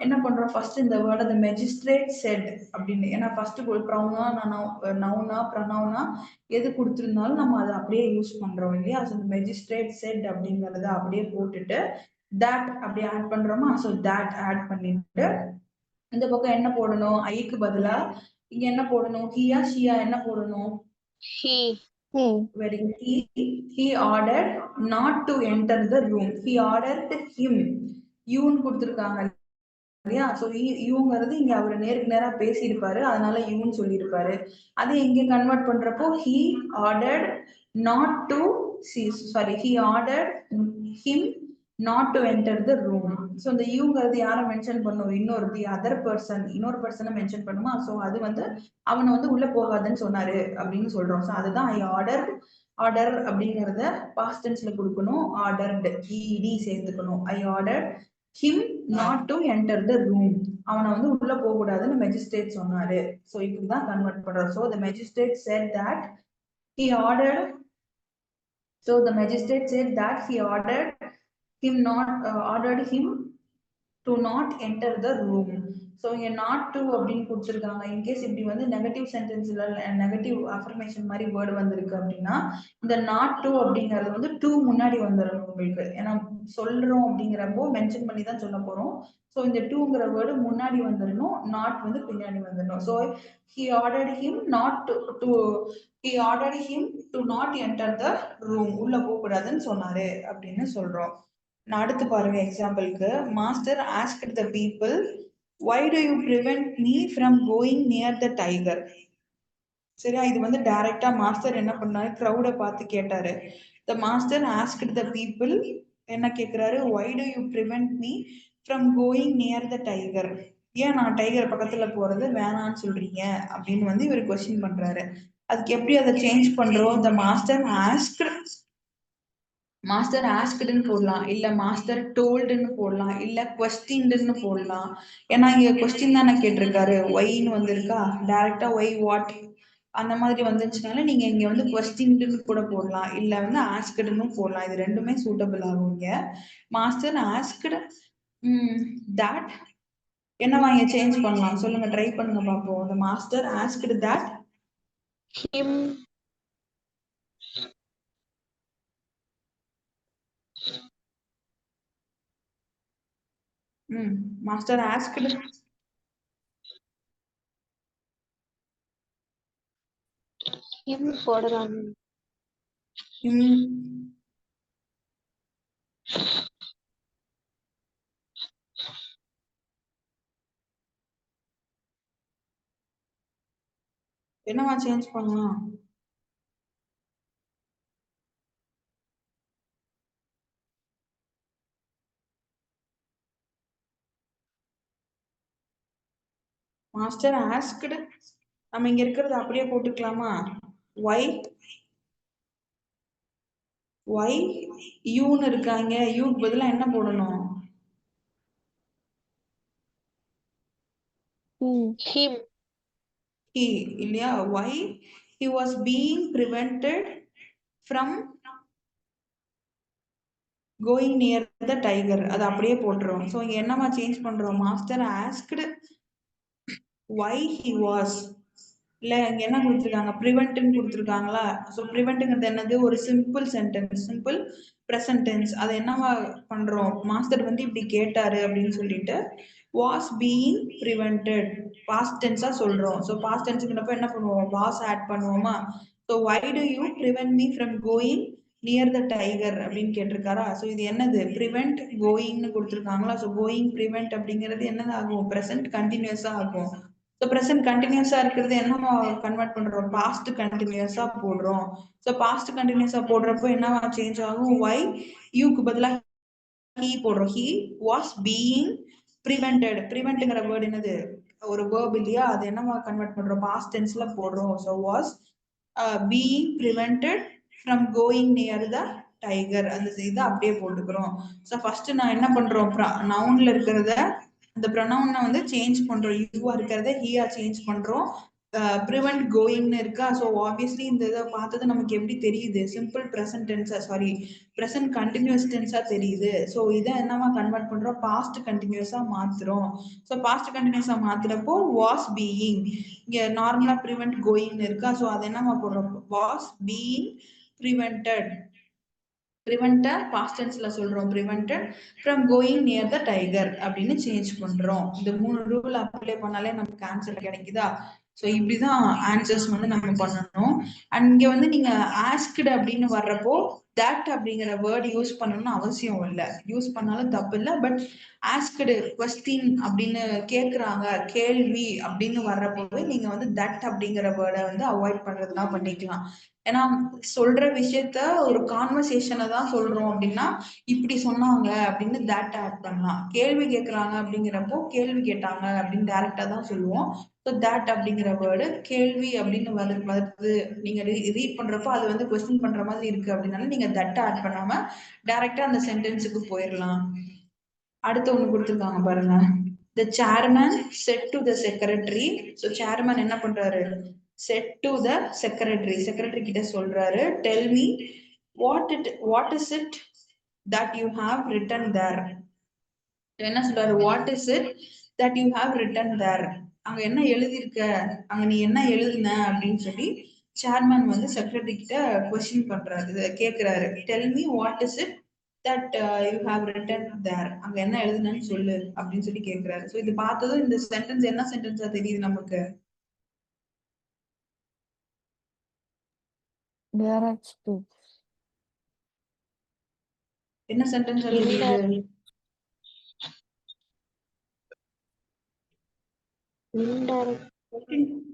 என்ன பண்றோம், ஃபர்ஸ்ட் இந்த வேர்ட் the magistrate said அப்படின்னு, ஏன்னா ஃபர்ஸ்ட் ப்ரௌனா நவுனா ப்ரொனவுனா எது கொடுத்துருந்தாலும் நம்ம அதை அப்படியே யூஸ் பண்றோம் இல்லையா. ஸோ இந்த மெஜிஸ்ட்ரேட் செட் அப்படிங்கறத அப்படியே போட்டுட்டு that அப்படியே ஆட் பண்றோமா. ஸோ that ஆட் பண்ணிட்டு இந்த பக்கம் என்ன போடணும், ஐக்கு பதிலா இங்க என்ன போடணும், ஹியா ஷியா என்ன போடணும், He. very good. He ordered not to enter the room. He ordered him. யூன்னு கொடுத்துருக்காங்க இல்லையா. ஸோ யூங்கிறது இங்க அவர் நேருக்கு நேரா பேசியிருப்பாரு, அதனால யூன்னு சொல்லியிருப்பாரு. அது இங்க கன்வெர்ட் பண்றப்போ he ordered not to sorry he ordered him not to enter the room. So இந்த யூங்கிறது யாரை மென்ஷன் பண்ணும், இன்னொரு தி அதர் பர்சன், இன்னொரு பர்சனை மென்ஷன் பண்ணுமா. ஸோ அது வந்து அவனை வந்து உள்ள போகாதுன்னு சொன்னாரு அப்படின்னு சொல்றோம். ஸோ அதுதான் ஐ ஆர்டர். ஆர்டர் அப்படிங்கறத பாஸ்ட் டென்ஸ்ல கொடுக்கணும், ஆர்டர்ட் இடி சேர்த்துக்கணும். ஐ order him not to enter the room. அவனை வந்து உள்ள போக கூடாதுன்னு மெஜிஸ்ட்ரேட் சொன்னாரு. ஸோ இப்படிதான் கன்வெர்ட் பண்றோம். So the magistrate said that he ordered. So the magistrate said that he ordered him not ordered him to not enter the room. So இங்க நாட் டு அப்படின்னு கொடுத்துருக்காங்க. இன்கேஸ் இப்படி வந்து நெகட்டிவ் சென்டென்ஸ்ல நெகட்டிவ் அஃபர்மேஷன் மாதிரி வேர்டு வந்திருக்கு அப்படின்னா இந்த நாட் டு அப்படிங்கிறது வந்து டூ முன்னாடி வந்துடும் உங்களுக்கு. ஏன்னா சொல்றோம் அப்படிங்கிறப்போ மென்ஷன் பண்ணி தான் சொல்ல போறோம். ஸோ இந்த டூங்கிற வேர்டு முன்னாடி வந்துடணும், நாட் வந்து பின்னாடி வந்துடணும். So he ordered him not to he ordered him to not enter the room. உள்ள போக கூடாதுன்னு சொன்னாரு அப்படின்னு சொல்றோம். நான் அடுத்து பாருங்க எக்ஸாம்பிளுக்கு, master asked the people why do you prevent me from going near the tiger. சரியா, இது வந்து டைரக்டா மாஸ்டர் என்ன பண்ணாரு, கிரௌட பார்த்து கேட்டாரு. the master asked the people என்ன கேக்குறாரு, why do you prevent me from going near the tiger. ஏன் நான் டைகர் பக்கத்துல போறது வேணான்னு சொல்றீங்க அப்படின்னு வந்து இவர் கொஸ்டின் பண்றாரு. அதுக்கு எப்படி அதை சேஞ்ச் பண்றோம், the master asked. மாஸ்டர் ஆஸ்க்டுன்னு போடலாம், இல்ல மாஸ்டர் டோல்டுன்னு போடலாம், இல்ல கொஸ்டின்னு போடலாம். ஏன்னா இங்க கொஸ்டின் தானே கேட்டிருக்காரு, ஒய்ன்னு வந்திருக்கா, டைரக்டா ஒய் வாட் அந்த மாதிரி வந்துச்சுனால நீங்க இங்க வந்து கொஸ்டின்னு கூட போடலாம், இல்ல வந்து ஆஸ்க்டுன்னு போடலாம். இது ரெண்டுமே சூட்டபிள் ஆகும். இங்க மாஸ்டர் ஆஸ்க்டு தட் என்னவா இங்க சேஞ்ச் பண்ணலாம் சொல்லுங்க, ட்ரை பண்ணுங்க பாப்போம். the master asked that Him. master asked Him போடலாம். him என்னவா சேஞ்ச் பண்ணலாம், மாஸ்டர் ஆஸ்க்டு நம்ம இங்க இருக்கிறது அப்படியே போட்டுக்கலாமா, ஒய் ஒய் யூன்னு இருக்காங்க, யூக்கு பதிலா என்ன போடணும், Him. he இல்லையா. Why he was being prevented from going near the tiger, அது அப்படியே போட்டுரும். ஸோ இங்க என்னமா சேஞ்ச் பண்றோம், master asked why he was, இல்ல இங்க என்ன கொடுத்துருக்காங்க, ப்ரிவென்ட்னு கொடுத்துருக்காங்களா. ஸோ ப்ரிவென்ட்ங்கிறது என்னது, ஒரு simple sentence, simple present tense. அதை என்னவா பண்றோம், மாஸ்டர் வந்து இப்படி கேட்டாரு அப்படின்னு சொல்லிட்டு was being prevented past tense சொல்றோம். ஸோ பாஸ்ட் டென்ஸ்ங்கிறப்ப என்ன பண்ணுவோம், was ஆட் பண்ணுவோமா. So why do you prevent me from going near the tiger அப்படின்னு கேட்டிருக்காரா. ஸோ இது என்னது, ப்ரிவென்ட் கோயிங்னு கொடுத்துருக்காங்களா. ஸோ கோயிங் ப்ரிவென்ட் அப்படிங்கிறது என்னது ஆகும், ப்ரெசன்ட் கண்டினியூஸா ஆகும். ஸோ ப்ரெசன்ட் கண்டினியூஸா இருக்கிறது என்னவா கன்வெர்ட் பண்றோம், பாஸ்ட் கண்டினியூஸா போடுறோம். ஸோ பாஸ்ட் கண்டினியூஸா போடுறப்போ என்னவா சேஞ்ச் ஆகும், ஒய் யூக்கு பதிலாக ஹீ போடுறோம். He was being prevented. ப்ரிவென்ட்ங்கிற வேர்டு என்னது, ஒரு வேர்ப் இல்லையா, அது என்னவா கன்வெர்ட் பண்றோம், பாஸ்ட் டென்ஸ்ல போடுறோம். So was being prevented from going near the tiger, அந்த இதை அப்படியே போட்டுக்கிறோம். ஸோ ஃபர்ஸ்ட் நான் என்ன பண்றோம், நவுன்ல இருக்கிறத அந்த ப்ரொனவுனை வந்து சேஞ்ச் பண்றோம், யூவா இருக்கிறத ஹீயா சேஞ்ச் பண்றோம். ப்ரிவென்ட் கோயிங்னு இருக்கா. ஸோ ஆப்வியஸ்லி இந்த இதை பார்த்தது நமக்கு எப்படி தெரியுது, சிம்பிள் ப்ரெசன்ட் டென்ஸா, சாரி ப்ரெசன்ட் கண்டினியூஸ் டென்ஸா தெரியுது. ஸோ இதை என்னவா கன்வெர்ட் பண்றோம், பாஸ்ட் கண்டினியூஸா மாத்துறோம். ஸோ பாஸ்ட் கண்டினியூஸா மாத்துறப்போ வாஸ் பீயிங், இங்க நார்மலா ப்ரிவென்ட் கோயிங்னு இருக்கா. ஸோ அதை என்னவா போடுறோம், வாஸ் பீயிங் ப்ரிவென்டட். ப்ரிவென்ட்ட பாஸ்ட் டென்ஸ்ல சொல்றோம், prevented from going near the tiger அப்படின்னு சேஞ்ச் பண்றோம். இந்த 3 ரூல் அப்ளை பண்ணாலே நமக்கு ஆன்சர் கிடைக்குதா. ஸோ இப்படிதான் ஆன்சர்ஸ் வந்து நம்ம பண்ணணும். அண்ட் இங்க வந்து நீங்க ஆஸ்க்டு அப்படின்னு வர்றப்போ தட் அப்படிங்கிற வேர்டு யூஸ் பண்ணணும்னு அவசியம் இல்லை, யூஸ் பண்ணாலும் தப்பு இல்லை. பட் ஆஸ்க்டு கொஸ்டின் அப்படின்னு கேட்குறாங்க, கேள்வி அப்படின்னு வர்றப்போவே நீங்க வந்து தட் அப்படிங்கிற வேர்டை வந்து அவாய்ட் பண்றதுனா பண்ணிக்கலாம். ஏன்னா சொல்ற விஷயத்த ஒரு கான்வர்சேஷனை தான் சொல்றோம் அப்படின்னா இப்படி சொன்னாங்க அப்படின்னு தட் ஆட் பண்ணலாம். கேள்வி கேட்கறாங்க அப்படிங்கிறப்போ கேள்வி கேட்டாங்க அப்படின்னு டைரக்டா தான் சொல்லுவோம். ஸோ தட் அப்படிங்கிற வேர்டு கேள்வி அப்படின்னு வருது, நீங்க ரீட் பண்றப்போ அது வந்து கொஸ்டின் பண்ற மாதிரி இருக்கு அப்படின்னால நீங்க தட் ஆட் பண்ணாம டைரக்டா அந்த சென்டென்ஸுக்கு போயிடலாம். அடுத்து ஒண்ணு கொடுத்துருக்காங்க பாருங்க. The chairman said to the secretary. So chairman என்ன பண்றாரு, said to the secretary, secretary கிட்ட சொல்றாரு, tell me what is it that you have written there. என்ன சொல்றாரு, what is it that you have written there, அங்க என்ன எழுதியிருக்க, அங்க நீ என்ன எழுதுன அப்படின்னு சொல்லி சேர்மேன் வந்து செக்ரட்டரி கிட்ட கொஸ்டின் பண்றாரு, கேக்குறாரு. tell me what is it that you have written there, அங்க என்ன எழுதுனன்னு சொல்லு அப்படின்னு சொல்லி கேக்குறாரு. சோ இது பார்த்ததும் இந்த சென்டென்ஸ் என்ன சென்டென்ஸா தெரியுது நமக்கு, Direct speech. என்ன சென்டென்ஸா தெரியுது,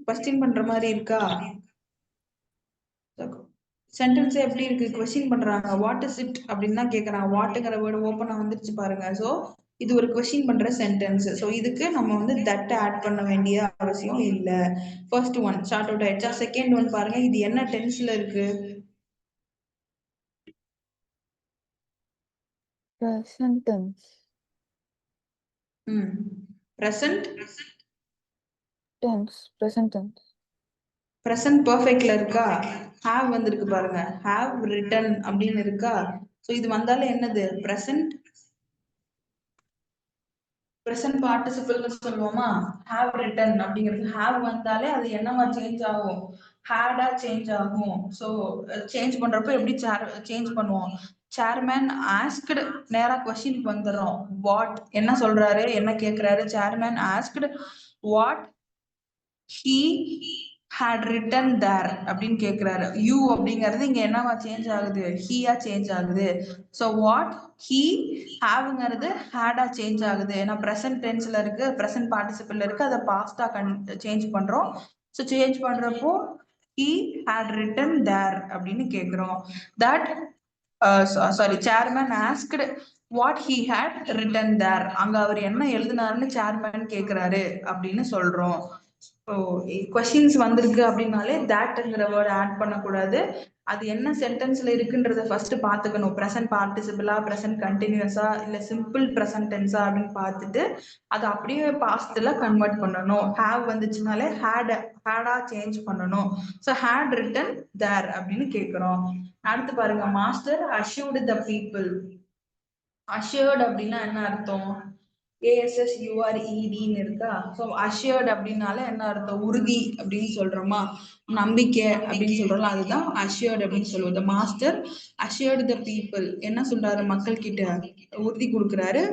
கொஸ்டின் பண்ற மாதிரி இருக்கா. சென்டென்ஸ் எப்படி இருக்கு, கொஸ்டின் பண்றாங்க, வாட் இஸ் இட் அப்படின்னு தான் கேக்குறாங்க. வாட்டுங்கிற வேர்டு ஓப்பனா வந்துருச்சு பாருங்க. சோ இது ஒரு கொஸ்டின் பண்ற சென்டென்ஸ். சோ இதுக்கு நம்ம வந்து தட் ஆட் பண்ண வேண்டிய அவசியம் இல்ல. ஃபர்ஸ்ட் ஒன் ஷார்ட் அவுட் ஆயிடுச்சா. செகண்ட் ஒன் பாருங்க, இது என்ன டென்ஸ்ல இருக்கு, Present tense. Present Tense. Present tense. Present பெர்ஃபெக்ட்ல இருக்கா, ஹேவ் வந்திருக்கு பாருங்க, ஹேவ் ரிட்டன் அப்படின்னு இருக்கா. சோ இது வந்தாலே என்னது, பிரசன்ட் பிரசன்ட் பார்ட்டிசிபிள்னு சொல்லுவோமா. ஹேவ் ரிட்டன் அப்படிங்கிறது ஹேவ் வந்தாலே அது என்னவா சேஞ்ச் ஆகும், ஹேடா சேஞ்ச் ஆகும். ஸோ சேஞ்ச் பண்றப்போ எப்படி சேஞ்ச் பண்ணுவோம், சேர்மேன் ஆஸ்க்டு நேரா கொஸ்டினுக்கு வந்துடுறோம். வாட் என்ன சொல்றாரு, என்ன கேட்கிறாரு, chairman asked what he had written there அப்படின்னு கேக்குறாரு. யூ அப்படிங்கிறது இங்க என்னவா சேஞ்ச் ஆகுது, ஹீயா சேஞ்ச் ஆகுது. ஸோ வாட் he ஹேவ்ங்கிறது ஹேடா சேஞ்ச் ஆகுது. ஏன்னா பிரசன்ட் டென்ஸ்ல இருக்கு, பிரசன்ட் பார்ட்டிசிபிள்ல இருக்கு, அதை பாஸ்டா சேஞ்ச் பண்றோம். ஸோ சேஞ்ச் பண்றப்போ he had written there அப்படின்னு கேக்குறோம். that sorry chairman asked what he had written there, அங்க அவர் என்ன எழுதினாருன்னு சேர்மேன் கேக்குறாரு அப்படின்னு சொல்றோம். கொஸ்டின்ஸ் வந்திருக்கு அப்படின்னாலே தட்ங்கிற வேர்டு ஆட் பண்ணக்கூடாது. அது என்ன சென்டென்ஸ்ல இருக்குன்றத ஃபர்ஸ்ட் பாத்துக்கணும், பிரசன்ட் பார்ட்டிசிபிளா, பிரசன்ட் கண்டினியூஸா, இல்ல சிம்பிள் பிரசன்ட் டென்ஸா அப்படின்னு பார்த்துட்டு அதை அப்படியே பாஸ்ட்ல கன்வெர்ட் பண்ணணும். ஹேவ் வந்துச்சுனாலே ஹேடா சேஞ்ச் பண்ணணும். ஸோ ஹேட் ரிட்டன் தேர் அப்படின்னு கேட்கிறோம். அடுத்து பாருங்க, master assured the people. Assured அப்படின்னா என்ன அர்த்தம், ASSUREDன்னு இருக்கா. ஸோ அஷ்யூர்ட் அப்படின்னால என்ன அர்த்தம், உறுதி அப்படின்னு சொல்றோமா, நம்பிக்கை அப்படின்னு சொல்றோம்ல, அதுதான் அஷ்யூர்ட் அப்படின்னு சொல்லுவோம். The master assured the people, என்ன சொல்றாரு, மக்கள் கிட்ட உறுதி கொடுக்குறாரு.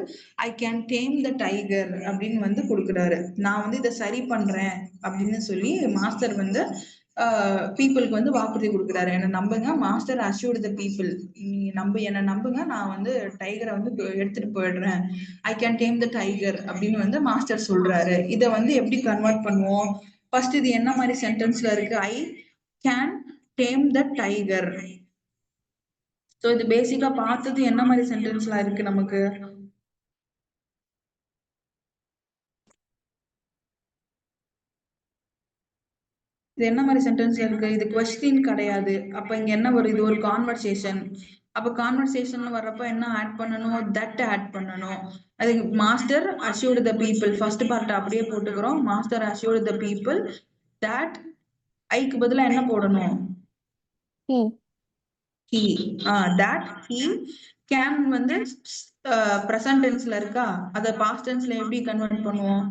I can tame the tiger அப்படின்னு வந்து கொடுக்குறாரு. நான் வந்து இதை சரி பண்றேன் அப்படின்னு சொல்லி மாஸ்டர் வந்து பீப்புளுக்கு வந்து வாக்குறுதி கொடுக்குறாரு, என்ன நம்புங்க, மாஸ்டர் அஷ்யூர்ட் த பீப்புள், நீ என்ன நம்புங்க, நான் வந்து டைகரை வந்து எடுத்துட்டு போயிடுறேன், I can tame the tiger அப்படின்னு வந்து மாஸ்டர் சொல்றாரு. இதை வந்து எப்படி கன்வெர்ட் பண்ணுவோம்? ஃபர்ஸ்ட் இது என்ன மாதிரி சென்டென்ஸ்ல இருக்கு? I can tame the tiger. So இது பேசிக்கா பார்த்தது என்ன மாதிரி சென்டென்ஸ்ல இருக்கு நமக்கு? இது என்ன மாதிரி சென்டென்ஸ்ல இருக்கு? இது கொஸ்டின் கிடையாது. அப்ப இங்க என்ன வரும்? இது ஒரு கான்வர்சேஷன். அப்ப கான்வர்சேஷன் வர்றப்ப என்ன ஆட் பண்ணணும்? தட் ஆட் பண்ணணும். அது master assured the people, first part அப்படியே போட்டுக்கிறோம். Master assured the people that, ஐக்கு பதிலா என்ன போடணும்? he. that he can வந்து present tenseல இருக்கா, அத past tenseல எப்படி கன்வெர்ட் பண்ணுவோம்?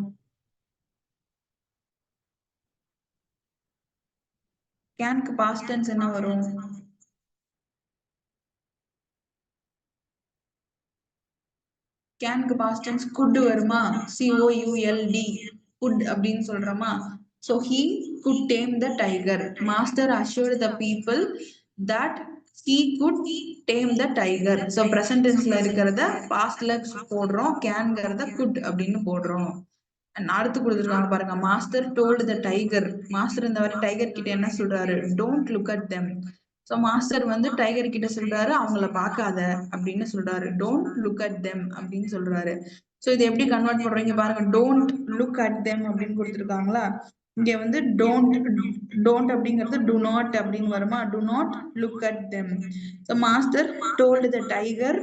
canக்கு past tense என்ன வரும்? canக்கு past tense could வருமா? could, could அப்படின்னு சொல்றோமா? so he could tame the tiger. master assured the people that he could tame the tiger. so present tenseல இருக்கிறத pastல போடுறோம், canங்கிறத could அப்படின்னு போடுறோம். அடுத்து கொடுத்துருக்காங்க பாருங்க, master told the tiger. Master இந்த மாதிரி டைகர் கிட்ட என்ன சொல்றாரு? Don't look at them. So master வந்து டைகர் கிட்ட சொல்றாரு, அவங்கள பார்க்காத அப்படின்னு சொல்றாரு. டோன்ட் லுக் அட் தெம் அப்படின்னு சொல்றாரு. சோ இதை எப்படி கன்வெர்ட் பண்றீங்க பாருங்க. டோன்ட் லுக் அட் தெம் அப்படின்னு கொடுத்துருக்காங்களா, இங்க வந்து டோன்ட் அப்படிங்கிறது டு நாட் அப்படின்னு வருமா? To not look at them. So master told the tiger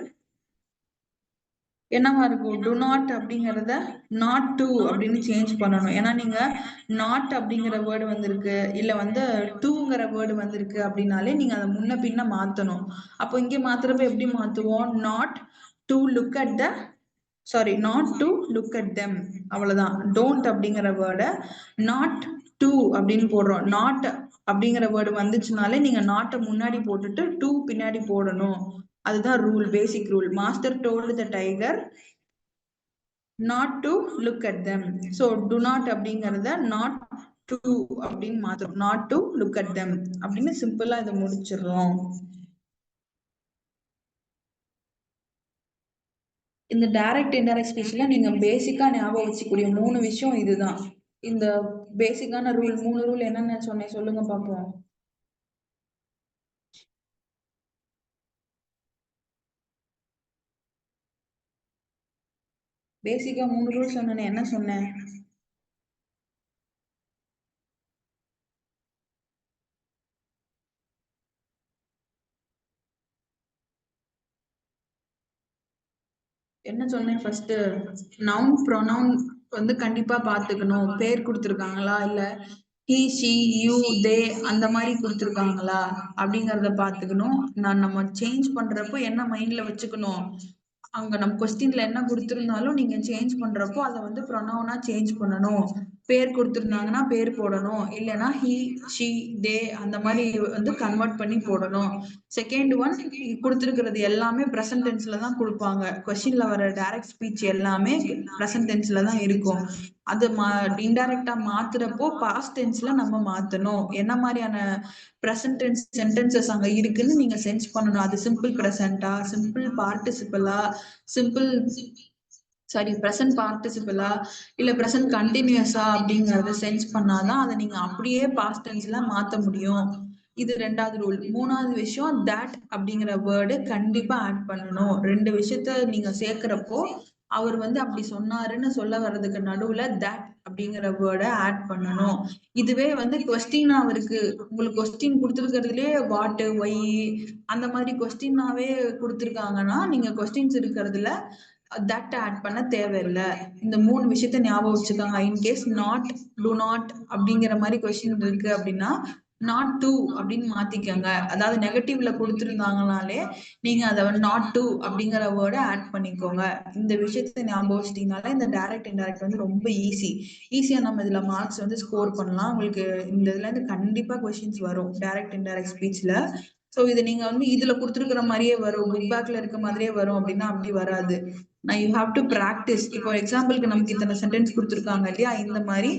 என்னவா இருக்கும்? டு நாட் அப்படிங்கறத நாட் டு அப்படின்னு சேஞ்ச் பண்ணணும். ஏன்னா நீங்க நாட் அப்படிங்கிற வேர்டு வந்திருக்கு, இல்ல வந்து டூங்கிற வேர்டு வந்திருக்கு அப்படின்னாலே நீங்க அதை முன்ன பின்ன மாத்தணும். அப்போ இங்க மாத்துறப்ப எப்படி மாத்துவோம்? Not to look at the, sorry, not to look at them, அவ்வளவுதான். டோன்ட் அப்படிங்கிற வேர்டை நாட் டு அப்படின்னு போடுறோம். நாட் அப்படிங்கிற வேர்டு வந்துச்சுனாலே நீங்க நாட்டை முன்னாடி போட்டுட்டு டூ பின்னாடி போடணும். அதுதான் rule, basic rule. Master told the tiger not to look at them. So to not அப்படிங்கறத நாட் டு அப்படின்னு மாத்திரம், not to look at them அப்படின்னு சிம்பிளா இதை முடிச்சிடுறோம். இந்த டைரக்ட் இன்டைரக்ட் ஸ்பீச்ல நீங்க பேசிக்கா ஞாபகம் வச்சுக்கூடிய 3 விஷயம் இதுதான். இந்த பேசிக்கான ரூல், 3 ரூல் என்னென்ன சொன்னேன் சொல்லுங்க பாப்போம். பேசிக்கா 3 ரூல் சொன்னேன், என்ன சொன்னேன்? என்ன சொன்னேன்? ஃபர்ஸ்ட் நவுன் ப்ரொனவுன் வந்து கண்டிப்பா பாத்துக்கணும். பேர் கொடுத்துருக்காங்களா, இல்ல he she you they அந்த மாதிரி கொடுத்துருக்காங்களா அப்படிங்கறத பாத்துக்கணும். நம்ம சேஞ்ச் பண்றப்போ என்ன மைண்ட்ல வச்சுக்கணும்? அங்க நம்ம கொஸ்டின்ல என்ன கொடுத்திருந்தாலும் நீங்க சேஞ்ச் பண்றப்போ அதை வந்து ப்ரொனவுனா சேஞ்ச் பண்ணணும். பேர் கொடுத்திருந்தாங்கன்னா பேர் போடணும், இல்லைன்னா he she they அந்த மாதிரி வந்து கன்வெர்ட் பண்ணி போடணும். செகண்ட் ஒன், கொடுத்திருக்கிறது எல்லாமே பிரசன்ட் டென்ஸ்ல தான் கொடுப்பாங்க. கொஸ்டின்ல வர டைரக்ட் ஸ்பீச் எல்லாமே பிரசன்ட் டென்ஸ்ல தான் இருக்கும். அது இன்டைரக்டா மாத்துறப்போ பாஸ்ட் டென்ஸ்ல நம்ம மாத்தணும். என்ன மாதிரியான பிரசன்ட் டென்ஸ் சென்டென்சஸ் அங்க இருக்குன்னு நீங்க சென்ஸ் பண்ணணும். அது சிம்பிள் பிரசன்டா, சிம்பிள் பார்ட்டிசிபிளா, சிம்பிள் சாரி பிரசன்ட் பார்ட்டிசிபிளா, இல்ல பிரசன்ட் கண்டினியூஸா அப்படிங்கறத சென்ஸ் பண்ணாதான் அதை நீங்க அப்படியே பாஸ்ட் டென்ஸ்ல மாத்த முடியும். இது 2வது ரூல். 3வது விஷயம், தட் அப்படிங்கிற வேர்டு கண்டிப்பா ஆட் பண்ணணும். 2 விஷயத்த நீங்க சேர்க்கிறப்போ அவர் வந்து அப்படி சொன்னாருன்னு சொல்ல வர்றதுக்கு நடுவுல தட் அப்படிங்கிற வேர்டை ஆட் பண்ணணும். இதுவே வந்து கொஸ்டின் அவருக்கு, உங்களுக்கு கொஸ்டின் கொடுத்துருக்கிறதுலே வாட், ஒய் அந்த மாதிரி கொஸ்டினாவே கொடுத்துருக்காங்கன்னா நீங்க கொஸ்டின்ஸ் இருக்கிறதுல தட் ஆட் பண்ண தேவையில்லை. இந்த 3 விஷயத்த ஞாபகம் வச்சுக்கோங்க. இன்கேஸ் நாட், டு நாட் அப்படிங்கிற மாதிரி கொஸ்டின் இருக்கு அப்படின்னா நாட் டு அப்படின்னு மாத்திக்கங்க. அதாவது நெகட்டிவ்ல கொடுத்துருந்தாங்கனாலே நீங்க அதை நாட் டு அப்படிங்கிற வேர்டை ஆட் பண்ணிக்கோங்க. இந்த விஷயத்த ஞாபகம் வச்சிட்டீங்கனால இந்த டைரக்ட் இன்டைரக்ட் வந்து ரொம்ப ஈஸியா நம்ம இதுல மார்க்ஸ் வந்து ஸ்கோர் பண்ணலாம். உங்களுக்கு இந்த இதுல இருந்து கண்டிப்பா கொஸ்டின்ஸ் வரும் டைரக்ட் இன்டைரக்ட் ஸ்பீச்ல. சோ இது நீங்க வந்து இதுல கொடுத்துருக்கிற மாதிரியே வரும், புக் பேக்ல இருக்க மாதிரியே வரும் அப்படின்னா அப்படி வராது. நான் யூ ஹாவ் டு பிராக்டிஸ். இப்போ எக்ஸாம்பிளுக்கு நமக்கு இத்தனை சென்டென்ஸ் கொடுத்துருக்காங்க இல்லையா, இந்த மாதிரி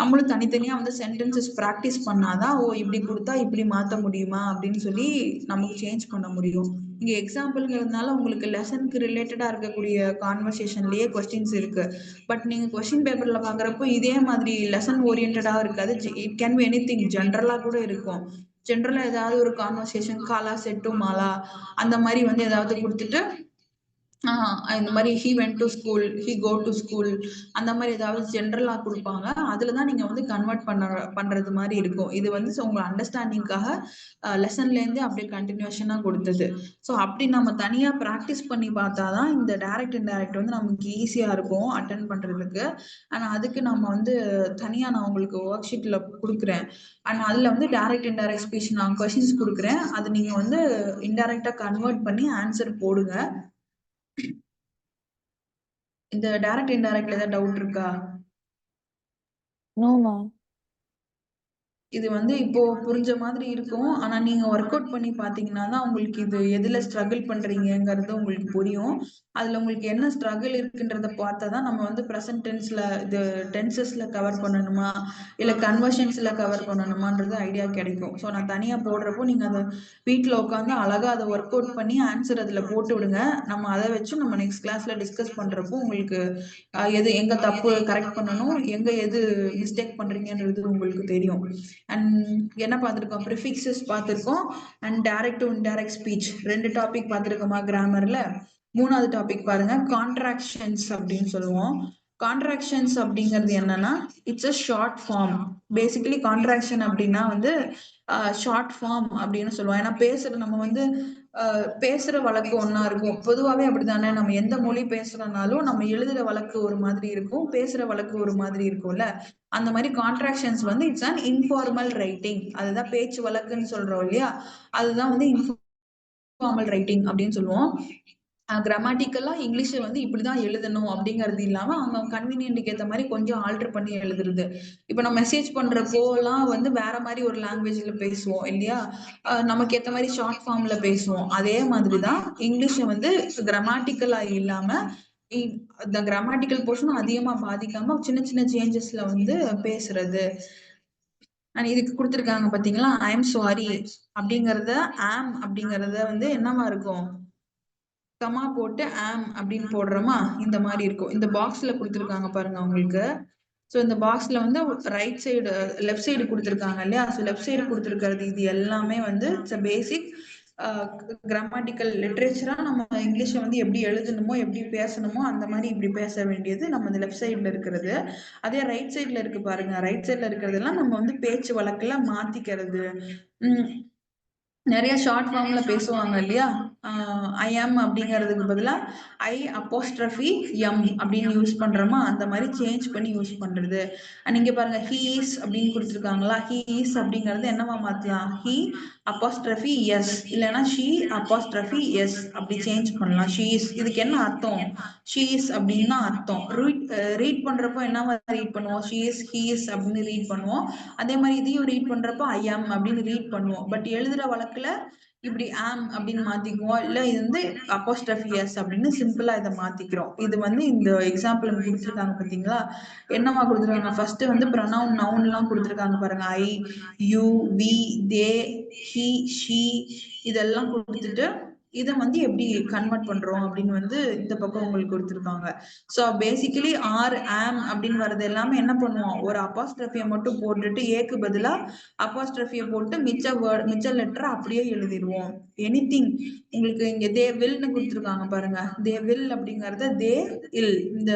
நம்மளும் தனித்தனியா வந்து சென்டென்சஸ் பிராக்டிஸ் பண்ணாதான் ஓ இப்படி கொடுத்தா இப்படி மாத்த முடியுமா அப்படின்னு சொல்லி நமக்கு சேஞ்ச் பண்ண முடியும். இங்க எக்ஸாம்பிள்ங்கிறதுனால உங்களுக்கு லெசனுக்கு ரிலேட்டடா இருக்கக்கூடிய கான்வர்சேஷன்லயே கொஸ்டின்ஸ் இருக்கு. பட் நீங்க கொஸ்டின் பேப்பர்ல பாக்குறப்போ இதே மாதிரி லெசன் ஓரியன்டா இருக்காது. இட் கேன் பி எனிதிங், ஜென்ரலா கூட இருக்கும். ஜென்ரலா ஏதாவது ஒரு கான்வர்சேஷன், காலா செட்டு மாலா அந்த மாதிரி வந்து ஏதாவது கொடுத்துட்டு இந்த மாதிரி he went to school, he go to school அந்த மாதிரி ஏதாவது ஜென்ரலா கொடுப்பாங்க. அதுலதான் நீங்க வந்து கன்வெர்ட் பண்றது மாதிரி இருக்கும். இது வந்து உங்க அண்டர்ஸ்டாண்டிங்காக லெசன்ல இருந்து அப்படியே கண்டினியூஷனா கொடுத்தது. ஸோ அப்படி நம்ம தனியா ப்ராக்டிஸ் பண்ணி பார்த்தாதான் இந்த டைரக்ட் இன்டைரக்ட் வந்து நமக்கு ஈஸியா இருக்கும் அட்டன் பண்றதுக்கு. ஆனா அதுக்கு நம்ம வந்து தனியா நான் உங்களுக்கு ஒர்க் ஷீட்ல கொடுக்குறேன். அண்ட் அதுல வந்து டைரக்ட் இன்டைரக்ட் ஸ்பீச் நான் கொஸ்டின்ஸ் கொடுக்குறேன். அது நீங்க வந்து இன்டைரக்டா கன்வெர்ட் பண்ணி ஆன்சர் போடுங்க. இந்த டைரக்ட் இன்டைரக்ட்ல ஏதாவது டவுட் இருக்கா? No ma'am. இது வந்து இப்போ புரிஞ்ச மாதிரி இருக்கும். ஆனா நீங்க ஒர்க் அவுட் பண்ணி பாத்தீங்கன்னா தான் உங்களுக்கு இது எதுல ஸ்ட்ரகிள் பண்றீங்கங்கிறது உங்களுக்கு புரியும். அதுல உங்களுக்கு என்ன ஸ்ட்ரகிள் இருக்குன்றத பார்த்தாதான் நம்ம வந்து ப்ரெசன்ட் டென்ஸ்ல இது டென்சஸ்ல கவர் பண்ணணுமா இல்ல கன்வர்ஷன்ஸ்ல கவர் பண்ணணுமான்றது ஐடியா கிடைக்கும். ஸோ நான் தனியா போடுறப்போ நீங்க அதை வீட்டுல உட்காந்து அழகா அதை ஒர்க் அவுட் பண்ணி ஆன்சர் அதுல போட்டு விடுங்க. நம்ம அதை வச்சு நம்ம நெக்ஸ்ட் கிளாஸ்ல டிஸ்கஸ் பண்றப்போ உங்களுக்கு எது எங்க தப்பு கரெக்ட் பண்ணணும், எங்க எது மிஸ்டேக் பண்றீங்கன்றது உங்களுக்கு தெரியும். அண்ட் என்ன பார்த்துருக்கோம், ப்ரிஃபிக்ஸஸ் பார்த்துருக்கோம் and direct to indirect speech 2 topic பார்த்துருக்கோமா கிராமர்ல. 3வது டாபிக் பாருங்க, கான்ட்ராக்ஷன்ஸ் அப்படின்னு சொல்லுவோம். கான்ட்ராக்ஷன்ஸ் அப்படிங்கிறது என்னன்னா it's a short form. Basically contraction அப்படின்னா வந்து ஷார்ட் ஃபார்ம் அப்படின்னு சொல்லுவோம். ஏன்னா பேசுறது நம்ம வந்து பேசுற வழக்கு ஒன்னா இருக்கும். பொதுவாகவே அப்படித்தானே, நம்ம எந்த மொழி பேசுறோம்னாலும் நம்ம எழுதுற வழக்கு ஒரு மாதிரி இருக்கும், பேசுற வழக்கு ஒரு மாதிரி இருக்கும்ல. அந்த மாதிரி கான்ட்ராக்ஷன்ஸ் வந்து இட்ஸ் அன் இன்ஃபார்மல் ரைட்டிங். அதுதான் பேச்சு வழக்குன்னு சொல்றோம் இல்லையா, அதுதான் வந்து இன்ஃபார்மல் ரைட்டிங் அப்படின்னு சொல்லுவோம். கிராமட்டிக்கலா இங்கிலீஷ் வந்து இப்படிதான் எழுதணும் அப்படிங்கிறது இல்லாம அவங்க கன்வீனியன்ட்டுக்கு ஏற்ற மாதிரி கொஞ்சம் ஆல்டர் பண்ணி எழுதுறது. இப்போ நம்ம மெசேஜ் பண்றப்போலாம் வந்து வேற மாதிரி ஒரு லாங்குவேஜ்ல பேசுவோம் இல்லையா, நமக்கு ஏற்ற மாதிரி ஷார்ட் ஃபார்ம்ல பேசுவோம். அதே மாதிரிதான் இங்கிலீஷை வந்து கிராமட்டிக்கலா இல்லாம இந்த கிராமட்டிக்கல் போர்ஷன் அதிகமா பாதிக்காம சின்ன சின்ன சேஞ்சஸ்ல வந்து பேசுறது. இதுக்கு கொடுத்துருக்காங்க பாத்தீங்களா, ஐ எம் சாரி அப்படிங்கறத ஆம் அப்படிங்கறத வந்து என்னவா இருக்கும், கமா போட்டு ஆம் அப்படின்னு போடுறோமா, இந்த மாதிரி இருக்கும். இந்த பாக்ஸ்ல கொடுத்துருக்காங்க பாருங்க உங்களுக்கு. ஸோ இந்த பாக்ஸ்ல வந்து ரைட் சைடு லெஃப்ட் சைடு கொடுத்துருக்காங்க இல்லையா, ஸோ லெஃப்ட் சைடு கொடுத்துருக்கிறது இது எல்லாமே வந்து இட்ஸ் அ பேசிக் கிராமட்டிக்கல் லிட்ரேச்சரா நம்ம இங்கிலீஷை வந்து எப்படி எழுதணுமோ எப்படி பேசணுமோ அந்த மாதிரி இப்படி பேச வேண்டியது நம்ம இந்த லெஃப்ட் சைட்ல இருக்கிறது. அதே ரைட் சைட்ல இருக்கு பாருங்க, ரைட் சைட்ல இருக்கிறதெல்லாம் நம்ம வந்து பேச்சு வழக்குல மாத்திக்கிறது. நிறைய ஷார்ட் ஃபார்ம்ல பேசுவாங்க இல்லையா, ஐ ஆம் அப்படிங்கிறதுக்கு பதிலா ஐ அப்போஸ்ட்ரஃபி எம் அப்படின்னு யூஸ் பண்றோமா, அந்த மாதிரி சேஞ்ச் பண்ணி யூஸ் பண்றது. நீங்க பாருங்க, ஹீ இஸ் அப்படின்னு கொடுத்துருக்காங்களா, ஹீ இஸ் அப்படிங்கறது என்னவா மாத்தலாம், ஹீ அப்போஸ்ட்ரஃபி எஸ் இல்லைன்னா ஷீ அப்போஸ்ட்ரஃபி எஸ் அப்படி சேஞ்ச் பண்ணலாம். ஷீ இஸ், இதுக்கு என்ன அர்த்தம், ஷீ இஸ் அப்படின்னா அர்த்தம். ரீட் பண்றப்போ என்னவா ரீட் பண்ணுவோம், ஷீ இஸ் ஹீ இஸ் அப்படின்னு ரீட் பண்ணுவோம். அதே மாதிரி இதையும் ரீட் பண்றப்போ ஐ ஆம் அப்படின்னு ரீட் பண்ணுவோம். பட் எழுதுற வழக்குல இப்படி ஆம் அப்படின்னு மாத்திக்குவோம், இல்ல இது வந்து அப்போஸ்ட்ரஃபி எஸ் அப்படின்னு சிம்பிளா இதை மாத்திக்கிறோம். இது வந்து இந்த எக்ஸாம்பிள் கொடுத்துருக்காங்க பாத்தீங்களா, என்னவா கொடுத்துருக்காங்க, ஃபர்ஸ்ட் வந்து ப்ரொனவுன் நவுன் எல்லாம் கொடுத்துருக்காங்க பாருங்க, I, you, we, they, he, she இதெல்லாம் கொடுத்துட்டு இதை வந்து எப்படி கன்வெர்ட் பண்றோம் அப்படின்னு வந்து இந்த பக்கம் உங்களுக்கு கொடுத்துருக்காங்க. ஸோ பேசிக்கலி ஆர் ஆம் அப்படின்னு வர்றது எல்லாமே என்ன பண்ணுவோம், ஒரு அப்போஸ்ட்ரஃபியை மட்டும் போட்டுட்டு ஏக்கு பதிலா அப்போஸ்ட்ரஃபியை போட்டு மிச்ச லெட்டர் அப்படியே எழுதிடுவோம். எனிதிங் உங்களுக்கு இங்க தே வில்னு கொடுத்துருக்காங்க பாருங்க, தே வில் அப்படிங்கறத தே இல் இந்த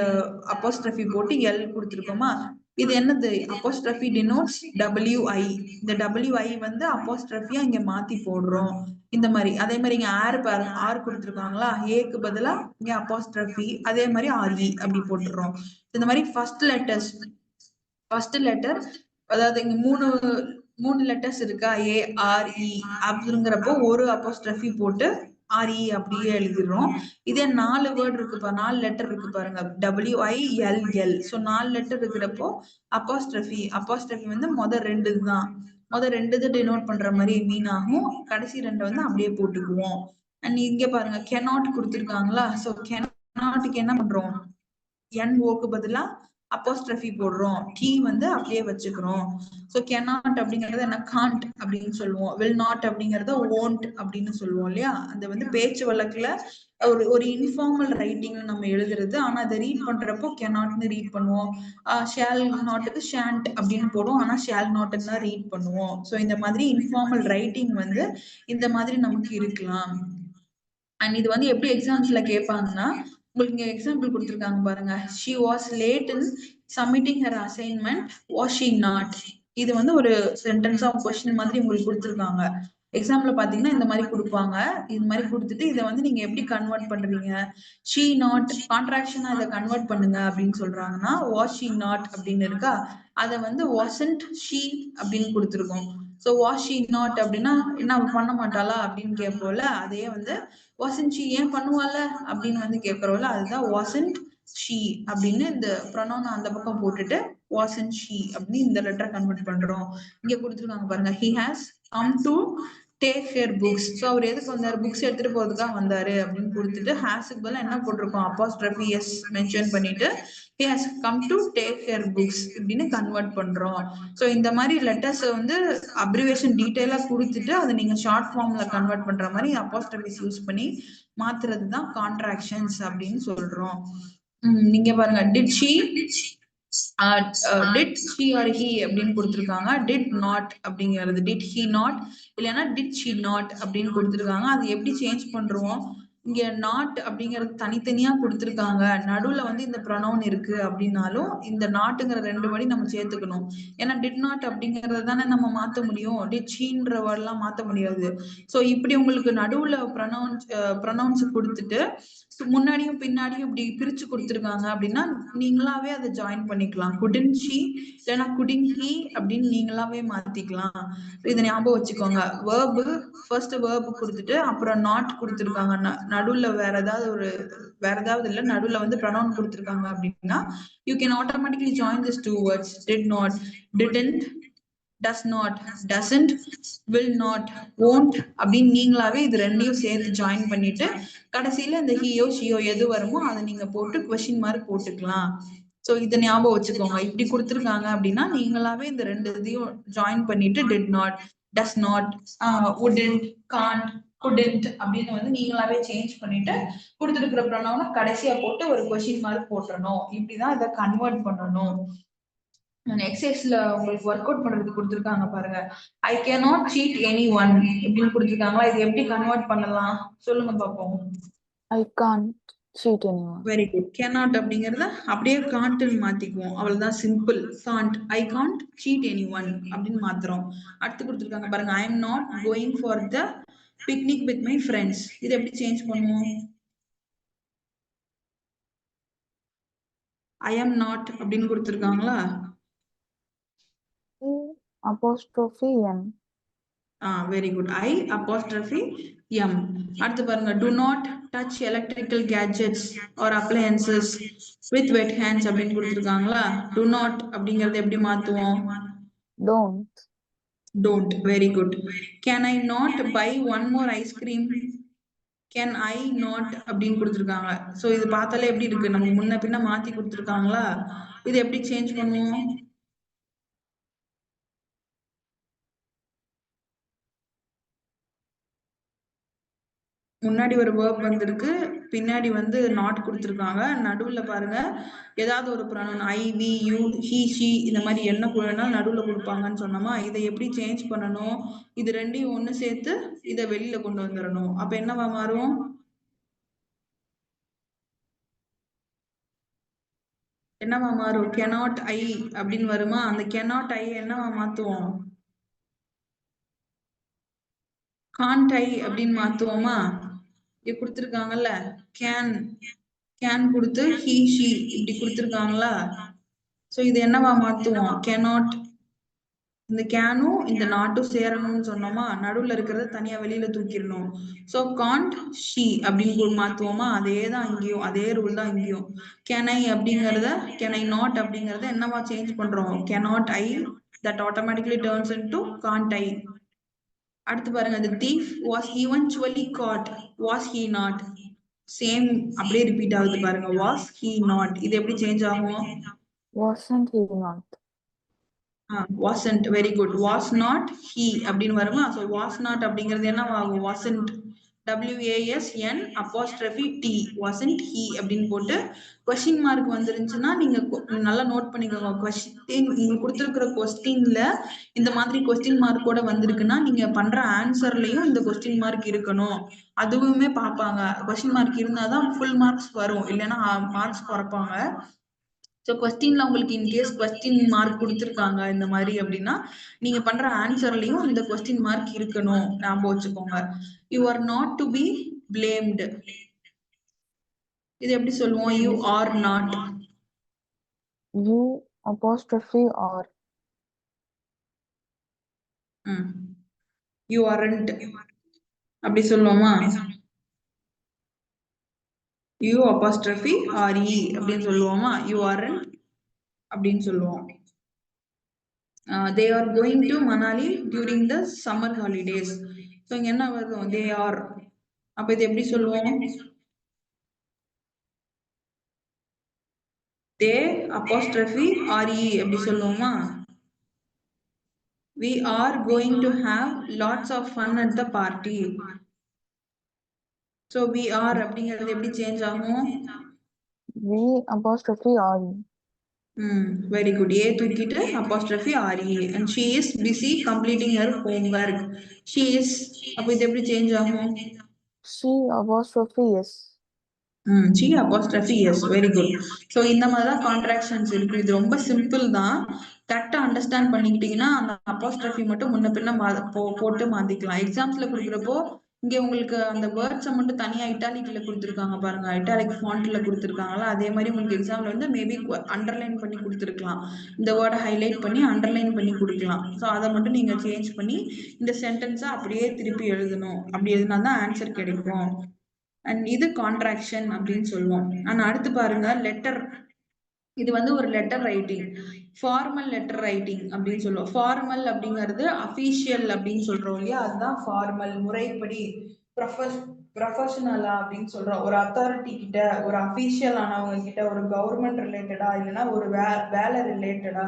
அப்போஸ்ட்ரஃபி போட்டு எல் கொடுத்துருக்கோமா, இது என்னது, அப்போஸ்ட்ரஃபி டினோட்ஸ் WI. இந்த WI வந்து அப்போஸ்ட்ரஃபியா இங்க மாத்தி போடுறோம் இந்த மாதிரி. அதே மாதிரி இங்க ஆர் பாருங்க, ஆர் கொடுத்துருக்காங்களா, ஏக்கு பதிலா இங்க அப்போஸ்ட்ரஃபி, அதே மாதிரி RE அப்படி போட்டுறோம். இந்த மாதிரி ஃபர்ஸ்ட் லெட்டர் அதாவது இங்க மூணு லெட்டர்ஸ் இருக்கா, ARE அப்படிங்கிறப்போ ஒரு அப்போஸ்ட்ரஃபி போட்டு RE அப்படியே எழுதிடுறோம். இதே 4 வேர்ட் இருக்குப்பா, 4 லெட்டர் இருக்கு பாருங்க, WILL. ஸோ 4 லெட்டர் இருக்கிறப்போ அப்போஸ்ட்ரஃபி வந்து முதல் 2 தான், ரெண்டு இது டினோட் பண்ற மாதிரி மீன் ஆகும், கடைசி ரெண்டு வந்து அப்படியே போட்டுக்குவோம். அண்ட் இங்க பாருங்க cannot கொடுத்துருக்காங்களா, ஸோ cannotக்கு என்ன பண்றோம், NOக்கு பதிலா அப்போஸ்ட்ரஃபி போடுறோம், T வந்து அப்படியே வச்சுக்கிறோம். ஸோ cannot அப்படிங்கறது என்ன can't அப்படின்னு சொல்லுவோம், will not அப்படிங்கறத won't அப்படின்னு சொல்லுவோம் இல்லையா. அந்த வந்து பேச்சு வழக்குல ஒரு இன்ஃபார்மல் ரைட்டிங் நம்ம எழுதுறது, ஆனா அதை ரீட் பண்றப்போ cannotனு ரீட் பண்ணுவோம். ஷேல் நாட்டுக்கு ஷாண்ட் அப்படின்னு போடுவோம், ஆனா ஷேல் நாட்னு தான் ரீட் பண்ணுவோம். ஸோ இந்த மாதிரி இன்ஃபார்மல் ரைட்டிங் வந்து இந்த மாதிரி நமக்கு இருக்கலாம். அண்ட் இது வந்து எப்படி எக்ஸாம்ஸ்ல கேட்பாங்கன்னா, உங்களுக்கு இங்க எக்ஸாம்பிள் கொடுத்துருக்காங்க பாருங்க, she was late in submitting her assignment, was she not. இது வந்து ஒரு சென்டென்ஸா கொஸ்டின் மாதிரி உங்களுக்கு கொடுத்துருக்காங்க. எக்ஸாம்ல பாத்தீங்கன்னா இந்த மாதிரி கொடுப்பாங்க. இந்த மாதிரி கொடுத்துட்டு இதை வந்து நீங்க எப்படி கன்வெர்ட் பண்றீங்க, she not கான்ட்ராக்ஷனா இதை கன்வெர்ட் பண்ணுங்க அப்படின்னு சொல்றாங்கன்னா was she not அப்படின்னு இருக்கா, அதை வந்து wasn't she அப்படின்னு கொடுத்துருக்கோம். ஸோ was she not அப்படின்னா என்ன பண்ண மாட்டாளா அப்படின்னு கேட்போம்ல, அதே வந்து wasn't she ஏன் பண்ணுவால அப்படின்னு வந்து கேட்கறோம்ல, அதுதான் wasn't she அப்படின்னு இந்த ப்ரொனவுன் அந்த பக்கம் போட்டுட்டு wasn't she அப்படின்னு இந்த லெட்டரை கன்வெர்ட் பண்றோம். இங்க கொடுத்துருக்காங்க பாருங்க, he has come to take her books. So அவர் எதுக்கு வந்தாரு, புக்ஸ் எடுத்துட்டு போறதுக்காக வந்தாரு அப்படின்னு கொடுத்துட்டு ஹேஸுக்கு பதிலா என்ன போட்டிருக்கோம், அப்போஸ்ட்ரஃபி எஸ் மென்ஷன் பண்ணிட்டு he has come to take her books இப்படின்னு கன்வெர்ட் பண்றோம். ஸோ இந்த மாதிரி லெட்டர்ஸ் வந்து அப்ரிவேஷன் டீடைலா கொடுத்துட்டு அதை நீங்க ஷார்ட் ஃபார்ம்ல கன்வெர்ட் பண்ற மாதிரி அப்போஸ்ட்ரஃபிஸ் யூஸ் பண்ணி மாத்துறது தான் கான்ட்ராக்ஷன்ஸ் அப்படின்னு சொல்றோம். நீங்க பாருங்க, did she or he அப்படின்னு கொடுத்துருக்காங்க, did not அப்படிங்கிறது did he not இல்லைன்னா did she not அப்படின்னு கொடுத்துருக்காங்க. அது எப்படி சேஞ்ச் பண்றோம், இங்க நாட் அப்படிங்கிறது தனித்தனியா கொடுத்துருக்காங்க, நடுவுல வந்து இந்த ப்ரொனவுன் இருக்கு அப்படின்னாலும் இந்த நாட்டுங்கிற ரெண்டு வழி நம்ம சேர்த்துக்கணும். ஏன்னா டிட் நாட் அப்படிங்கறத தானே நம்ம மாத்த முடியும், டிட் ஷீன்ற வேர்ட்லாம் மாத்த முடியாது. ஸோ இப்படி உங்களுக்கு நடுவுல ப்ரொனவுன்ஸ் கொடுத்துட்டு முன்னாடியும் பின்னாடியும் இப்படி பிரிச்சு கொடுத்துருக்காங்க அப்படின்னா நீங்களாவே அதை ஜாயின் பண்ணிக்கலாம். couldn't she இல்லைன்னா couldn't he அப்படின்னு நீங்களாவே மாத்திக்கலாம். இதை ஞாபகம் வச்சுக்கோங்க. verb ஃபர்ஸ்ட் verb கொடுத்துட்டு அப்புறம் நாட் கொடுத்துருக்காங்க, நடுவுல வேற ஏதாவது இல்ல, நடுவுல வந்து ப்ரொனவுன் கொடுத்துருக்காங்க அப்படின்னா you can automatically join these two words, did not, didn't, does not, doesn't, will not, won't அப்படின்னு நீங்களாவே இது ரெண்டையும் சேர்த்து ஜாயின் பண்ணிட்டு கடைசியில இந்த ஹீயோ ஷியோ எது வருமோ அதை நீங்க போட்டு கொஸ்டின் மார்க் போட்டுக்கலாம். ஸோ இதை ஞாபகம் வச்சுக்கோங்க. இப்படி கொடுத்துருக்காங்க அப்படின்னா நீங்களாவே இந்த ரெண்டு இதையும் ஜாயின் பண்ணிட்டு did not, does not, wouldn't, can't, couldn't அப்படின்னு வந்து நீங்களாவே சேஞ்ச் பண்ணிட்டு கொடுத்துருக்கிற ப்ரொனவுனை கடைசியா போட்டு ஒரு கொஸ்டின் மார்க் போட்டுறணும். இப்படிதான் இதை கன்வெர்ட் பண்ணணும். எக்ஸசைஸ்ல உங்களுக்கு ஒர்க் அவுட் பண்றது கொடுத்துருக்காங்க பாருங்க, I cannot cheat any one இப்படின்னு கொடுத்துருக்காங்களா, இது எப்படி கன்வெர்ட் பண்ணலாம் சொல்லுங்க பாப்போம். I can't cheat anyone. Very good. Cannot அப்படிங்கறத அப்படியே காண்ட்னு மாத்திக்குவோம், அவ்வளவுதான், simple. Can't, I can't cheat any one அப்படின்னு மாத்துறோம். அடுத்து கொடுத்துருக்காங்க பாருங்க, I am not going for the picnic with my friends. இது எப்படி சேஞ்ச் பண்ணுவோம், ஐ எம் நாட் அப்படின்னு கொடுத்துருக்காங்களா, apostrophe M. Very good, I apostrophe M. அடுத்து பாருங்க, do not touch electrical gadgets or appliances with wet hands அப்படின்னு கொடுத்துருக்காங்களா. do not அப்படிங்கறது எப்படி மாத்துவோம், don't. Very good. Can I not buy one more ice cream, can I not அப்படின்னு கொடுத்துருக்காங்க. ஸோ இது பார்த்தாலே எப்படி இருக்கு, நமக்கு முன்ன பின்ன மாத்தி கொடுத்துருக்காங்களா, இது எப்படி சேஞ்ச் பண்ணுவோம், முன்னாடி ஒரு verb வந்திருக்கு, பின்னாடி வந்து நாட் கொடுத்துருக்காங்க, நடுவுல பாருங்க ஏதாவது ஒரு pronoun I, we, you, he, she இந்த மாதிரி என்ன வேணாலும் நடுவுல கொடுப்பாங்கன்னு சொன்னோமா. இதை எப்படி சேஞ்ச் பண்ணணும், இது ரெண்டையும் ஒண்ணு சேர்த்து இதை வெளியில கொண்டு வந்துடணும். அப்ப என்னவா மாறும், என்னவா மாறும், cannot I அப்படின்னு வருமா. அந்த cannot I என்னவா மாத்துவோம், can't I அப்படின்னு மாத்துவோமா. இங்க கொடுத்துருக்காங்கல்ல, கேன் கொடுத்து he she இப்படி கொடுத்துருக்காங்களா. சோ இது என்னவா மாத்துவோம், cannot, இந்த கேனும் இந்த நாட்டும் சேரணும்னு சொன்னோமா, நடுவுல இருக்கிறத தனியா வெளியில தூக்கிடணும். சோ can't she அப்படின்னு மாத்துவோமா. அதே தான் இங்கேயும், அதே ரூல் தான் இங்கேயும். can I அப்படிங்கறத, can I not அப்படிங்கறத என்னவா சேஞ்ச் பண்றோம், cannot I that automatically turns into can't I. அடுத்து பாருங்க, the thief was eventually caught, was he not. Same அப்படியே ரிப்பீட் ஆகுது பாருங்க, was he not. இது எப்படி சேஞ்ச் ஆகும்? wasn't he not. wasn't, very good. was not he அப்படின்னு வருமா? so was not அப்படிங்கிறது என்ன ஆகும்? wasn't, WASN apostrophe T, wasn't he அப்படின்னு போட்டு கொஸ்டின் மார்க் வந்துருந்துச்சுன்னா நீங்க நல்லா நோட் பண்ணிக்கோங்க. கொஸ்டின் நீங்க கொடுத்துருக்கிற கொஸ்டின்ல இந்த மாதிரி கொஸ்டின் மார்க்கோட வந்திருக்குன்னா நீங்க பண்ற ஆன்சர்லயும் இந்த கொஸ்டின் மார்க் இருக்கணும், அதுவுமே பார்ப்பாங்க. கொஸ்டின் மார்க் இருந்தாதான் ஃபுல் மார்க்ஸ் வரும், இல்லைன்னா மார்க்ஸ் குறைப்பாங்க. ஸோ கொஸ்டின்ல உங்களுக்கு இன்கேஸ் கொஸ்டின் மார்க் கொடுத்துருக்காங்க இந்த மாதிரி அப்படின்னா நீங்க பண்ற ஆன்சர்லயும் இந்த கொஸ்டின் மார்க் இருக்கணும், ஞாபகம் வச்சுக்கோங்க. You are not to be blamed, இது எப்படி சொல்லுவோம்? You are not. you apostrophe or. You aren't அப்படி சொல்லுவோமா? யூ apostrophe RE அப்படின்னு சொல்லுவோமா? யூ ஆரண்ட் அப்படின்னு சொல்லுவோம். they are going to Manali during the summer holidays. So இங்க என்ன வரும்? they are. அப்ப இது எப்படி சொல்லுவோம்? they apostrophe RE அப்படி சொல்லுவோமா? we are going to have lots of fun at the party. so we are அப்படிங்கிறது எப்படி சேஞ்ச் ஆகும்? we apostrophe or. very good. A தூக்கிட்டு apostrophe RE. and she is busy completing her homework. she is, அப்ப இது எப்படி சேஞ்ச் ஆகும்? she apostrophe yes. she apostrophe yes, very good. so இந்த மாதிரி தான் கான்ட்ராக்ஷன்ஸ் இருக்கு. இது ரொம்ப சிம்பிள் தான், கரெக்டா அண்டர்ஸ்டாண்ட் பண்ணிக்கிட்டீங்கன்னா அந்த apostrophe மட்டும் முன்ன பின்ன போட்டு மாத்திக்கலாம். எக்ஸாம்ஸ்ல கொடுக்குறப்போ இங்க உங்களுக்கு அந்த வேர்ட்ஸை மட்டும் தனியா இட்டாலிக்ல கொடுத்துருக்காங்க பாருங்க, இட்டாலிக் ஃபாண்ட்ல கொடுத்துருக்காங்களா, அதே மாதிரி உங்களுக்கு எக்ஸாம்ல வந்து மேபி அண்டர்லைன் பண்ணி கொடுத்துருக்கலாம், இந்த வேர்டை ஹைலைட் பண்ணி அண்டர்லைன் பண்ணி கொடுக்கலாம். ஸோ அதை மட்டும் நீங்க சேஞ்ச் பண்ணி இந்த சென்டென்ஸை அப்படியே திருப்பி எழுதணும். அப்படி எழுதினா தான் ஆன்சர் கிடைக்கும். அண்ட் இது கான்ட்ராக்ஷன் அப்படின்னு சொல்லுவோம். ஆனா அடுத்து பாருங்க, லெட்டர். இது வந்து ஒரு letter writing, formal letter writing அப்படின்னு சொல்லுவோம். ஃபார்மல் அப்படிங்கிறது அஃபீஷியல் அப்படின்னு சொல்றோம் இல்லையா, அதுதான் ஃபார்மல், முறைப்படி, ப்ரொஃபஷனலா அப்படின்னு சொல்றோம். ஒரு அத்தாரிட்டி கிட்ட, ஒரு அஃபீஷியல் ஆனவங்க கிட்ட, ஒரு கவர்மெண்ட் ரிலேட்டடா இல்லைன்னா ஒரு வேலை ரிலேட்டடா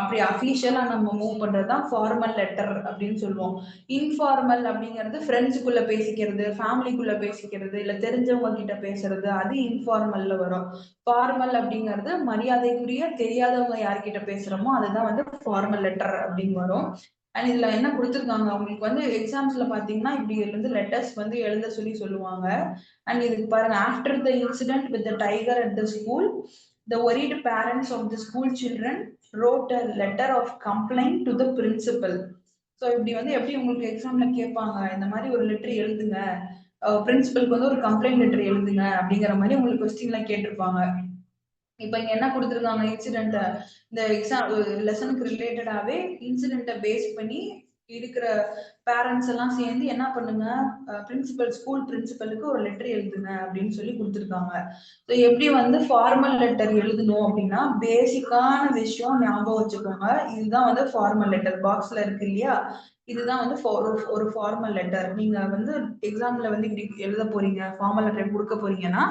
அப்படி அஃபீஷியலா நம்ம மூவ் பண்றதுதான் ஃபார்மல் லெட்டர் அப்படின்னு சொல்லுவோம். இன்ஃபார்மல் அப்படிங்கிறது ஃப்ரெண்ட்ஸுக்குள்ள பேசிக்கிறது, ஃபேமிலிக்குள்ள பேசிக்கிறது, இல்ல தெரிஞ்சவங்க கிட்ட பேசுறது, அது இன்ஃபார்மல்ல வரும். ஃபார்மல் அப்படிங்கிறது மரியாதைக்குரிய தெரியாதவங்க யார்கிட்ட பேசுறோமோ அதுதான் வந்து ஃபார்மல் லெட்டர் அப்படின்னு வரும். அண்ட் இதுல என்ன கொடுத்துருக்காங்க உங்களுக்கு வந்து எக்ஸாம்ஸ்ல பாத்தீங்கன்னா இப்படி வந்து லெட்டர்ஸ் வந்து எழுத சொல்லுவாங்க. அண்ட் இதுக்கு பாருங்க, after the incident with the tiger at the school, the worried parents of the school children wrote a letter of complaint to the principal. So இப்படி வந்து எப்படி உங்களுக்கு எக்ஸாம்ல கேட்பாங்க, இந்த மாதிரி ஒரு லெட்டர் எழுதுங்க, பிரின்சிபலுக்கு வந்து ஒரு கம்ப்ளைண்ட் லெட்டர் எழுதுங்க அப்படிங்கிற மாதிரி உங்களுக்கு கொஸ்டின்ல கேட்டிருப்பாங்க. இப்ப இங்க என்ன கொடுத்துருக்காங்க, இன்சிடென்ட், இந்த எக்ஸாம் லெசனுக்கு ரிலேட்டடாவே இன்சிடென்ட்டை பேஸ் பண்ணி இருக்கிற பேரண்ட்ஸ் எல்லாம் சேர்ந்து என்ன பண்ணுங்க, பிரின்சிபல், ஸ்கூல் பிரின்சிபலுக்கு ஒரு லெட்டர் எழுதுங்க அப்படின்னு சொல்லி கொடுத்துருக்காங்க. ஸோ எப்படி வந்து ஃபார்மல் லெட்டர் எழுதணும் அப்படின்னா பேசிக்கான விஷயம் ஞாபகம் வச்சுக்கோங்க. இதுதான் வந்து ஃபார்மல் லெட்டர், பாக்ஸ்ல இருக்கு இல்லையா, இதுதான் வந்து ஒரு ஃபார்மல் லெட்டர். நீங்க வந்து எக்ஸாம்ல வந்து இப்படி எழுத போறீங்க, ஃபார்மல் லெட்டர் கொடுக்க போறீங்கன்னா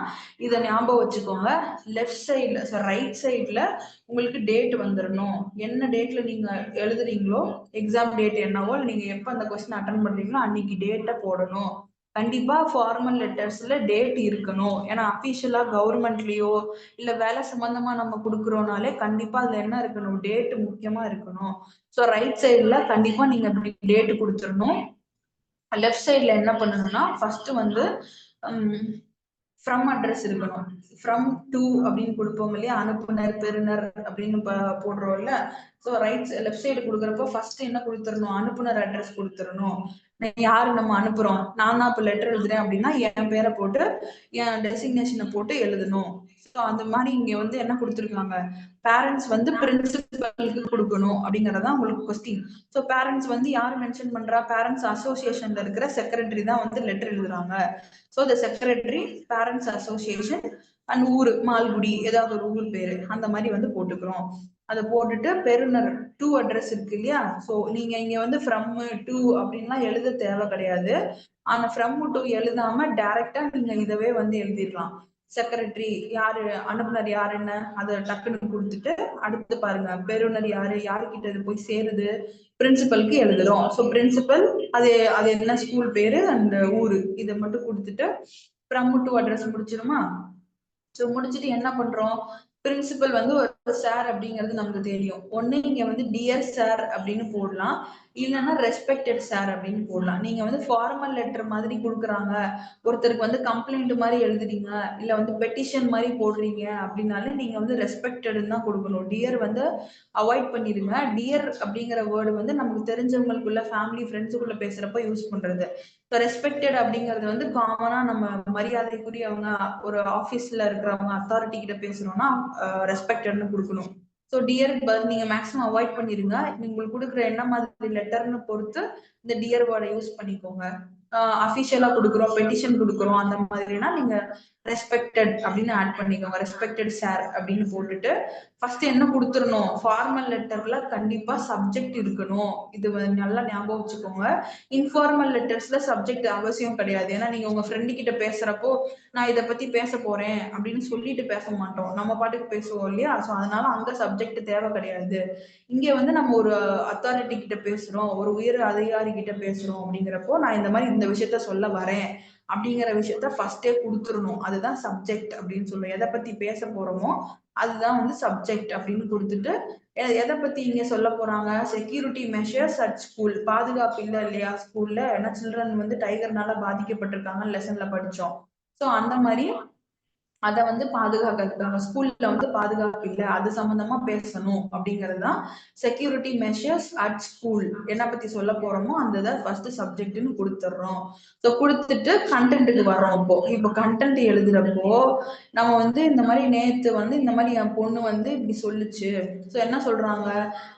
இதை ஞாபகம் வச்சுக்கோங்க. லெஃப்ட் சைட்ல, ரைட் சைட்ல உங்களுக்கு டேட் வந்துடணும். என்ன டேட்ல நீங்க எழுதுறீங்களோ, எக்ஸாம் டேட் என்னவோ, நீங்க எப்ப அந்த கொஸ்டின் அட்டன் பண்றீங்களோ அன்னைக்கு டேட்டை போடணும். கண்டிப்பா ஃபார்மல் லெட்டர்ஸ்ல டேட் இருக்கணும். ஏன்னா அபிஷியலா கவர்மெண்ட்லயோ இல்ல வேலை சம்பந்தமா நம்ம கொடுக்குறோம்னாலே கண்டிப்பா அதுல என்ன இருக்கணும், டேட் முக்கியமா இருக்கணும். ஸோ ரைட் சைட்ல கண்டிப்பா நீங்க டேட் கொடுத்துடணும். லெஃப்ட் சைட்ல என்ன பண்ணணும்னா ஃபர்ஸ்ட் வந்து ஃப்ரம் அட்ரஸ் இருக்கணும். ஃப்ரம் டு அப்படின்னு கொடுப்போம் இல்லையா, அனுப்புனர் பெறுநர் அப்படின்னு போடுறோம்ல. ஸோ லெஃப்ட் சைடு கொடுக்குறப்போ ஃபர்ஸ்ட் என்ன கொடுத்துடணும், அனுப்புனர் அட்ரஸ் கொடுத்துடணும். யாரு நம்ம அனுப்புறோம், நான் தான் இப்போ லெட்டர் எழுதுறேன் அப்படின்னா என் பேரை போட்டு என் டெசிக்னேஷனை போட்டு எழுதணும். ஸோ அந்த மாதிரி இங்க வந்து என்ன கொடுத்துருக்காங்க, பேரண்ட்ஸ் வந்து பிரின்சிபலுக்கு கொடுக்கணும் அப்படிங்கறதான் உங்களுக்கு கொஸ்டின். ஸோ பேரண்ட்ஸ் வந்து யாரு மென்ஷன் பண்றா, பேரண்ட்ஸ் அசோசியேஷன்ல இருக்கிற செக்ரட்டரி தான் வந்து லெட்டர் எழுதுறாங்க. So the secretary, parents association and ஊரு, மால்குடி, ஏதாவது ஒரு ஊர் பேரு அந்த மாதிரி வந்து போட்டுக்கிறோம். அதை போட்டுட்டு பெறுநர் டு அட்ரஸ் இருக்கு இல்லையா? ஸோ நீங்க இங்க வந்து ஃப்ரம் டு அப்படின்லாம் எழுத தேவை கிடையாது. ஆனா ஃப்ரம் டு எழுதாம டைரக்டா நீங்க இதவே வந்து எழுதிடலாம். செக்ரட்டரி யாரு, அனுப்புனர் யாருன்னு அதை டக்குன்னு கொடுத்துட்டு அடுத்து பாருங்க பெறுநர் யாரு, யாருக்கிட்ட இது போய் சேருது, பிரின்சிபலுக்கு எழுதுறோம். ஸோ பிரின்சிபல் அது அது என்ன ஸ்கூல் பேரு அந்த ஊரு இதை மட்டும் கொடுத்துட்டு ஃப்ரம் டு அட்ரஸ் முடிச்சிருமா? ஸோ முடிச்சுட்டு என்ன பண்றோம், பிரின்சிபல் வந்து ஒரு சார் அப்படிங்கிறது நமக்கு தெரியும். ஒண்ணு இங்க வந்து டியர் சார் அப்படின்னு போடலாம், இல்லைன்னா ரெஸ்பெக்டட் சார் அப்படின்னு போடலாம். நீங்க வந்து ஃபார்மல் லெட்டர் மாதிரி கொடுக்குறாங்க, ஒருத்தருக்கு வந்து கம்ப்ளைண்ட் மாதிரி எழுதுறீங்க, இல்ல வந்து பெட்டிஷன் மாதிரி போடுறீங்க அப்படின்னாலே நீங்க வந்து ரெஸ்பெக்டட்னு தான் கொடுக்கணும். டியர் வந்து அவாய்ட் பண்ணிடுங்க. டியர் அப்படிங்கிற வேர்டு வந்து நமக்கு தெரிஞ்சவங்களுக்குள்ள ஃபேமிலி ஃப்ரெண்ட்ஸுக்குள்ள பேசுறப்ப யூஸ் பண்றது. ஸோ ரெஸ்பெக்டட் அப்படிங்கிறது வந்து காமனா நம்ம மரியாதைக்குரியவங்க, ஒரு ஆஃபீஸ்ல இருக்கிறவங்க அத்தாரிட்டி கிட்ட பேசுறோம்னா ரெஸ்பெக்டட்னு கொடுக்கணும். ஸோ டியர் நீங்க மேக்ஸிமம் அவாய்ட் பண்ணிருங்க. உங்களுக்கு கொடுக்குற என்ன மாதிரி லெட்டர்னு பொறுத்து இந்த டியர் வேர்டை யூஸ் பண்ணிக்கோங்க. அஃபிஷியலா கொடுக்குறோம், பெட்டிஷன் கொடுக்குறோம் அந்த மாதிரினா நீங்க ரெஸ்பெக்டட் அப்படின்னு ஆட் பண்ணிக்கோங்க. ரெஸ்பெக்டட் சார் அப்படின்னு போட்டுட்டு ஃபர்ஸ்ட் என்ன கொடுத்துடணும், ஃபார்மல் லெட்டர்ல கண்டிப்பா சப்ஜெக்ட் இருக்கணும். இது நல்லா ஞாபகம் வச்சுக்கோங்க. இன்ஃபார்மல் லெட்டர்ஸ்ல சப்ஜெக்ட் அவசியம் கிடையாது. ஏன்னா நீங்க உங்க ஃப்ரெண்டு கிட்ட பேசுறப்போ நான் இதை பத்தி பேச போறேன் அப்படின்னு சொல்லிட்டு பேச மாட்டோம், நம்ம பாட்டுக்கு பேசுவோம் இல்லையா? ஸோ அதனால அங்க சப்ஜெக்ட் தேவை கிடையாது. இங்க வந்து நம்ம ஒரு அத்தாரிட்டி கிட்ட பேசுறோம், ஒரு உயர் அதிகாரி கிட்ட பேசுறோம் அப்படிங்கிறப்போ நான் இந்த மாதிரி இந்த விஷயத்த சொல்ல வரேன் அப்படிங்கிற விஷயத்த ஃபர்ஸ்டே கொடுத்துடணும். அதுதான் சப்ஜெக்ட் அப்படின்னு சொல்லுவோம். எதை பத்தி பேச போறோமோ அதுதான் வந்து சப்ஜெக்ட் அப்படின்னு கொடுத்துட்டு எதை பத்தி இங்க சொல்ல போறாங்க, செக்யூரிட்டி மெஷர்ஸ் அட் ஸ்கூல், பாதுகாப்பு இல்லை இல்லையா ஸ்கூல்ல, ஏன்னா சில்ட்ரன் வந்து டைகர்னால பாதிக்கப்பட்டிருக்காங்க லெசன்ல படிச்சோம். ஸோ அந்த மாதிரி அதை வந்து பாதுகாக்கிறதுக்காக ஸ்கூல்ல வந்து பாதுகாப்பு இல்லை அது சம்பந்தமா பேசணும் அப்படிங்கறதுதான் செக்யூரிட்டி மெஷர்ஸ் அட் ஸ்கூல். என்ன பத்தி சொல்ல போறோமோ அந்த ஃபர்ஸ்ட் சப்ஜெக்ட்னு கொடுத்துடுறோம். ஸோ கொடுத்துட்டு கண்டென்ட்டுக்கு வரோம். இப்போ கண்டென்ட் எழுதுறப்போ நம்ம வந்து இந்த மாதிரி நேத்து வந்து இந்த மாதிரி என் பொண்ணு வந்து இப்படி சொல்லுச்சு, ஸோ என்ன சொல்றாங்க,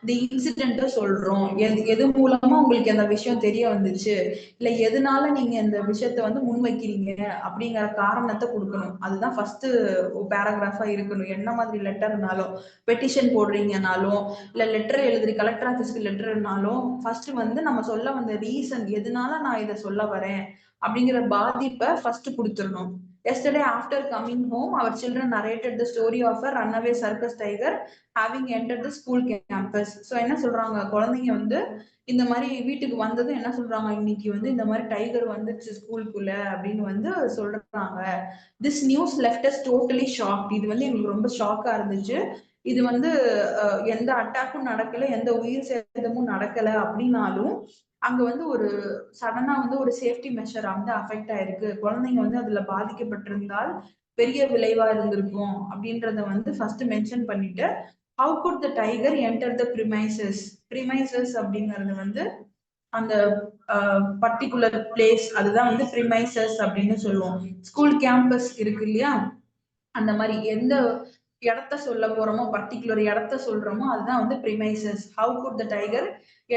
இந்த இன்சிடென்ட்டை சொல்றோம், எது மூலமா உங்களுக்கு அந்த விஷயம் தெரிய வந்துச்சு, இல்ல எதனால நீங்க இந்த விஷயத்த வந்து முன்வைக்கிறீங்க அப்படிங்கிற காரணத்தை கொடுக்கணும். அதுதான் ஃபர்ஸ்ட் பேராகிராஃபா இருக்கணும். என்ன மாதிரி லெட்டர்னாலும், பெட்டிஷன் போடுறீங்கனாலும், இல்ல லெட்டர் எழுதுறீ கலெக்டர் ஆஃபீஸ்க்கு லெட்டர்னாலும் ஃபர்ஸ்ட் வந்து நம்ம சொல்ல வந்த ரீசன், எதனால நான் இதை சொல்ல வரேன் அப்படிங்கிற பாதிப்பை ஃபர்ஸ்ட் கொடுத்துடணும். Yesterday, after coming home, our children narrated the story of a runaway circus tiger having entered the school campus. So என்ன சொல்றாங்க, குழந்தைங்க வந்து இந்த மாதிரி வீட்டுக்கு வந்ததும் என்ன சொல்றாங்க, இன்னைக்கு வந்து இந்த மாதிரி டைகர் வந்துச்சு ஸ்கூலுக்குள்ள அப்படின்னு வந்து சொல்றாங்க. This news left us totally shocked. இது வந்து எங்களுக்கு ரொம்ப ஷாக்கா இருந்துச்சு. இது வந்து எந்த அட்டாக்கும் நடக்கல, எந்த உயிர் சேதமும் நடக்கல அப்படின்னாலும் அங்க வந்து ஒரு சடனா வந்து ஒரு சேஃப்டி மெஷர் வந்து அஃபெக்ட் ஆயிருக்கு, குழந்தைங்க வந்து அதுல பாதிக்கப்பட்டிருந்தால் பெரிய விளைவா இருந்திருக்கும் அப்படின்றத வந்து ஃபர்ஸ்ட் மென்ஷன் பண்ணிட்டு how could the tiger enter the premises. premises அப்படிங்கிறது வந்து அந்த பர்டிகுலர் பிளேஸ், அதுதான் வந்து பிரிமைசஸ் அப்படின்னு சொல்லுவோம். ஸ்கூல் கேம்பஸ் இருக்கு இல்லையா, அந்த மாதிரி எந்த இடத்த சொல்ல போறோமோ, பர்டிகுலர் இடத்த சொல்றோமோ அதுதான் வந்து premises. How could the tiger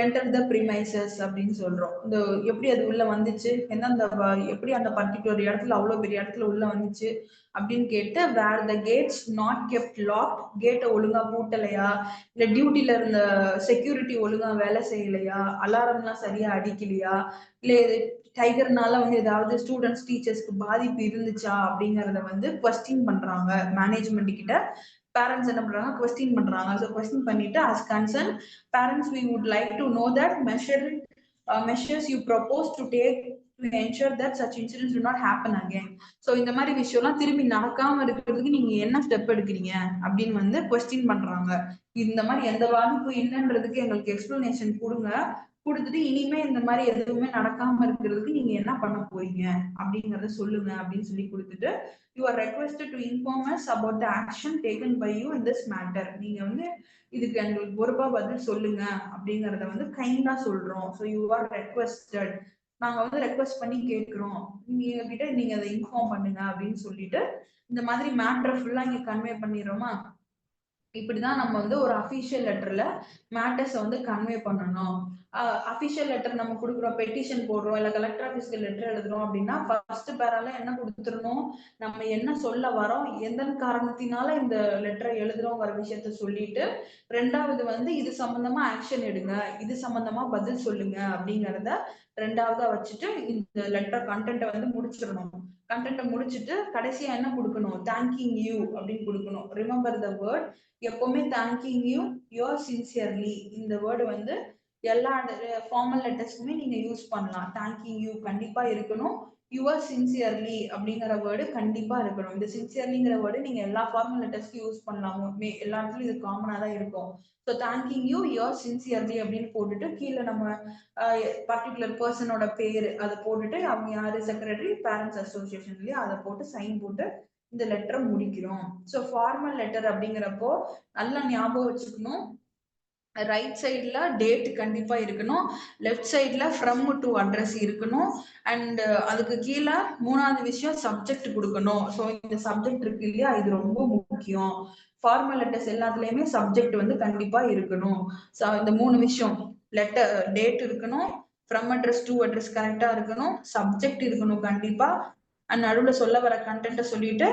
enter the premises அப்படின்னு சொல்றோம். இந்த எப்படி அது உள்ள வந்துச்சு, எந்தெந்த எப்படி அந்த பர்டிகுலர் இடத்துல அவ்வளவு பெரிய இடத்துல உள்ள வந்துச்சு அப்படின்னு கேட்டு, வேர் the cats not kept lock, கேட்டை ஒழுங்கா பூட்டலையா, இல்ல டியூட்டில இருந்த செக்யூரிட்டி ஒழுங்கா வேலை செய்யலையா, அலாரம்லாம் சரியா அடிக்கலையா, இல்ல டைகர்னால வந்து ஏதாவது ஸ்டூடெண்ட்ஸ் டீச்சர்ஸ்க்கு பாதிப்பு இருந்துச்சா அப்படிங்கறத வந்து கொஸ்டின் பண்றாங்க மேனேஜ்மெண்ட் கிட்ட. பேரண்ட்ஸ் என்ன பண்றாங்க, கொஸ்டின் பண்றாங்க. ஸோ கொஸ்டின் பண்ணிட்டு as concerned parents we would like to know that measures you propose to take to ensure that such incidents do not happen again. So இந்த மாதிரி விஷயம்லாம் திரும்பி நடக்காம இருக்கிறதுக்கு நீங்க என்ன ஸ்டெப் எடுக்கிறீங்க அப்படின்னு வந்து கொஸ்டின் பண்றாங்க. இந்த மாதிரி எந்த பாதிப்பும் இல்லைன்றதுக்கு எங்களுக்கு எக்ஸ்பிளனேஷன் கொடுங்க, கொடுத்துட்டு இனிமே இந்த மாதிரி எதுவுமே நடக்காம இருக்கிறதுக்கு நீங்க என்ன பண்ண போறீங்க அப்படிங்கறத சொல்லுங்க அப்படின்னு சொல்லி கொடுத்துட்டு, you are requested to inform us about the action taken by you in this matter. நீங்க வந்து இதுக்கு எங்களுக்கு பொறுப்பா பதில் சொல்லுங்க அப்படிங்கறத வந்து கைண்டா சொல்றோம். ஸோ யூ ஆர் ரெக்வெஸ்டட், நாங்க வந்து ரெக்வெஸ்ட் பண்ணி கேட்கிறோம், நீங்க கிட்ட நீங்க அதை இன்ஃபார்ம் பண்ணுங்க அப்படின்னு சொல்லிட்டு இந்த மாதிரி மேட்டரை ஃபுல்லா இங்க கன்வே பண்ணிடுறோமா. இப்படிதான் நம்ம வந்து ஒரு அஃபிஷியல் லெட்டர்ல மேட்டர்ஸை வந்து கன்வே பண்ணணும். அஃபிஷியல் லெட்டர் நம்ம கொடுக்குறோம், பெட்டிஷன் போடுறோம், இல்லை கலெக்டர் ஆஃபீஸ்க்கு லெட்டர் எழுதுறோம் அப்படின்னா ஃபர்ஸ்ட் பேரால என்ன கொடுத்துடணும், நம்ம என்ன சொல்ல வரோம், எந்த காரணத்தினால இந்த லெட்டரை எழுதுறோங்கிற விஷயத்த சொல்லிட்டு, ரெண்டாவது வந்து இது சம்பந்தமா ஆக்ஷன் எடுங்க, இது சம்பந்தமா பதில் சொல்லுங்க அப்படிங்கிறத ரெண்டாவதா வச்சுட்டு இந்த லெட்டர் கண்டென்ட்டை வந்து முடிச்சிடணும். கண்டென்ட்டை முடிச்சுட்டு கடைசியா என்ன கொடுக்கணும், தேங்கிங் யூ அப்படின்னு கொடுக்கணும். Remember the word. எப்பவுமே தேங்கிங் யூ, யோர் சின்சியர்லி, இந்த வேர்டு வந்து எல்லா ஃபார்மல் லெட்டர்ஸ்க்குமே நீங்க யூஸ் பண்ணலாம். தேங்கிங் யூ கண்டிப்பா இருக்கணும். யுவர் சின்சியர்லி அப்படிங்கிற வேர்டு கண்டிப்பா இருக்கணும். இந்த சின்சியர்லிங்கிற வேர்டு நீங்க எல்லா ஃபார்மல் லெட்டர்ஸ்க்கும் யூஸ் பண்ணலாம். எல்லா இடத்துலயும் இது காமனா தான் இருக்கும். So thanking you, your sincerely அப்படின்னு போட்டுட்டு கீழே நம்ம பர்டிகுலர் பர்சனோட பேரு அதை போட்டுட்டு அவங்க யாரு, செக்ரட்டரி, பேரண்ட்ஸ் அசோசியேஷன்லயே அதை போட்டு சைன் போட்டு இந்த லெட்டரை முடிக்கிறோம். ஸோ ஃபார்மல் லெட்டர் அப்படிங்கிறப்போ நல்லா ஞாபகம் வச்சுக்கணும். ரைட் சைட்ல டேட் கண்டிப்பா இருக்கணும், லெஃப்ட் சைட்ல ஃப்ரம் டு அட்ரஸ் இருக்கணும், அண்ட் அதுக்கு கீழே மூணாவது விஷயம் சப்ஜெக்ட் கொடுக்கணும். ஸோ இந்த சப்ஜெக்ட் இருக்கு இல்லையா, இது ரொம்ப முக்கியம். ஃபார்மல் லெட்டர்ஸ் எல்லாத்துலயுமே சப்ஜெக்ட் வந்து கண்டிப்பா இருக்கணும். ஸோ இந்த மூணு விஷயம், லெட்டர் டேட் இருக்கணும், ஃப்ரம் அட்ரஸ் டு அட்ரஸ் கரெக்டா இருக்கணும், சப்ஜெக்ட் இருக்கணும் கண்டிப்பா, அண்ட் நடுவில் சொல்ல வர கண்டென்ட்டை சொல்லிட்டு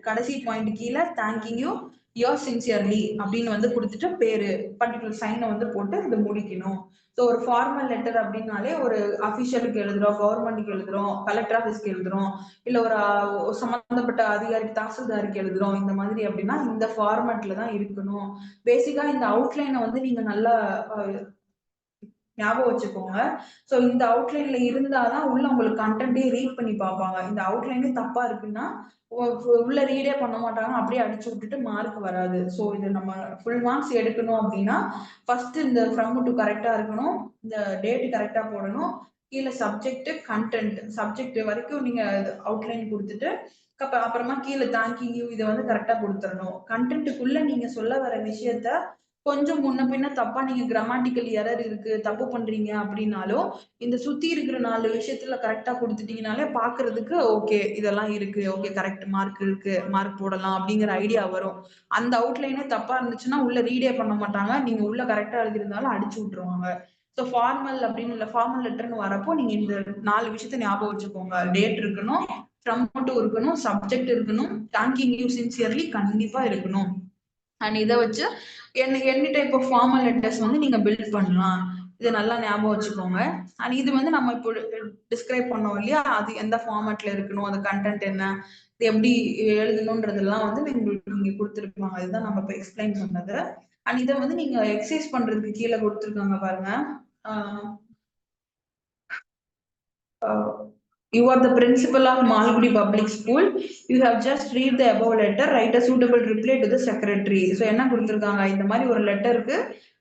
கடைசி பாயிண்ட் கீழே தேங்கிங் யூ, யோர் சின்சியர்லி அப்படின்னு வந்து கொடுத்துட்டு பேரு பர்டிகுலர் சைனை வந்து போட்டு இதை முடிக்கணும். ஸோ ஒரு ஃபார்மல் லெட்டர் அப்படின்னாலே ஒரு அஃபிஷியலுக்கு எழுதுறோம், கவர்மெண்ட்டுக்கு எழுதுறோம், கலெக்டர் ஆஃபீஸ்க்கு எழுதுறோம், இல்லை ஒரு சம்பந்தப்பட்ட அதிகாரி தாசில்தாருக்கு எழுதுறோம், இந்த மாதிரி அப்படின்னா இந்த ஃபார்மேட்ல தான் இருக்கணும். பேசிக்கா இந்த அவுட்லைனை வந்து நீங்க நல்லா ஞாபகம் வச்சுக்கோங்க. ஸோ இந்த அவுட்லைன்ல இருந்தாதான் உள்ள உங்களுக்கு கண்டென்ட்டே ரீட் பண்ணி பார்ப்பாங்க. இந்த அவுட்லைனே தப்பா இருக்குன்னா உள்ள ரீடே பண்ண மாட்டாங்க, அப்படியே அடிச்சு விட்டுட்டு மார்க் வராது. ஸோ இது நம்ம ஃபுல் மார்க்ஸ் எடுக்கணும் அப்படின்னா ஃபர்ஸ்ட் இந்த ஃப்ரம் டு கரெக்டா இருக்கணும், இந்த டேட் கரெக்டா போடணும், கீழே சப்ஜெக்ட் கண்டென்ட், சப்ஜெக்ட் வரைக்கும் நீங்க அவுட்லைன் கொடுத்துட்டு அப்புறமா கீழே தேங்கிங் யூ இதை வந்து கரெக்டா கொடுத்துடணும். கண்டென்ட்டுக்குள்ள நீங்க சொல்ல வர விஷயத்த கொஞ்சம் முன்ன பின்ன தப்பா நீங்க கிராமட்டிக்கல் எரர் இருக்கு, தப்பு பண்றீங்க அப்படின்னாலும் இந்த சுத்தி இருக்கிற 4 விஷயத்துல கரெக்டா கொடுத்துட்டீங்கனாலே பாக்குறதுக்கு ஓகே இதெல்லாம் இருக்கு, ஓகே கரெக்ட் மார்க் இருக்கு, மார்க் போடலாம் அப்படிங்கிற ஐடியா வரும். அந்த அவுட்லைனே தப்பா இருந்துச்சுன்னா உள்ள ரீடே பண்ண மாட்டாங்க, நீங்க உள்ள கரெக்டா எழுதிருந்தாலும் அடிச்சு விட்டுருவாங்க. ஸோ ஃபார்மல் அப்படின்னு இல்லை, ஃபார்மல் லெட்டர்னு வரப்போ நீங்க இந்த 4 விஷயத்த ஞாபகம் வச்சுக்கோங்க. டேட் இருக்கணும், ஃப்ரம் டு இருக்கணும், சப்ஜெக்ட் இருக்கணும், தேங்கிங் யூ சின்சியர்லி கண்டிப்பா இருக்கணும். அண்ட் இதை வச்சு any type of formal letters வந்து நீங்க பில்ட் பண்ணலாம். இதை நல்லா ஞாபகம் வச்சுக்கோங்க. அண்ட் இது வந்து நம்ம இப்போ டிஸ்கிரைப் பண்ணோம் இல்லையா, அது எந்த ஃபார்மேட்ல இருக்கணும், அது கண்டென்ட் என்ன, இது எப்படி எழுதணும்ன்றதெல்லாம் வந்து நீங்க கொடுத்துருப்பாங்க. அதுதான் நம்ம இப்போ எக்ஸ்பிளைன் பண்ணது. அண்ட் இதை வந்து நீங்க எக்ஸசைஸ் பண்றதுக்கு கீழே கொடுத்துருக்காங்க பாருங்க. You are the principal of Malgudi Public School. You have just read the above letter. Write a suitable reply to the secretary. So என்ன கொடுத்துருக்காங்க, இந்த மாதிரி ஒரு லெட்டருக்கு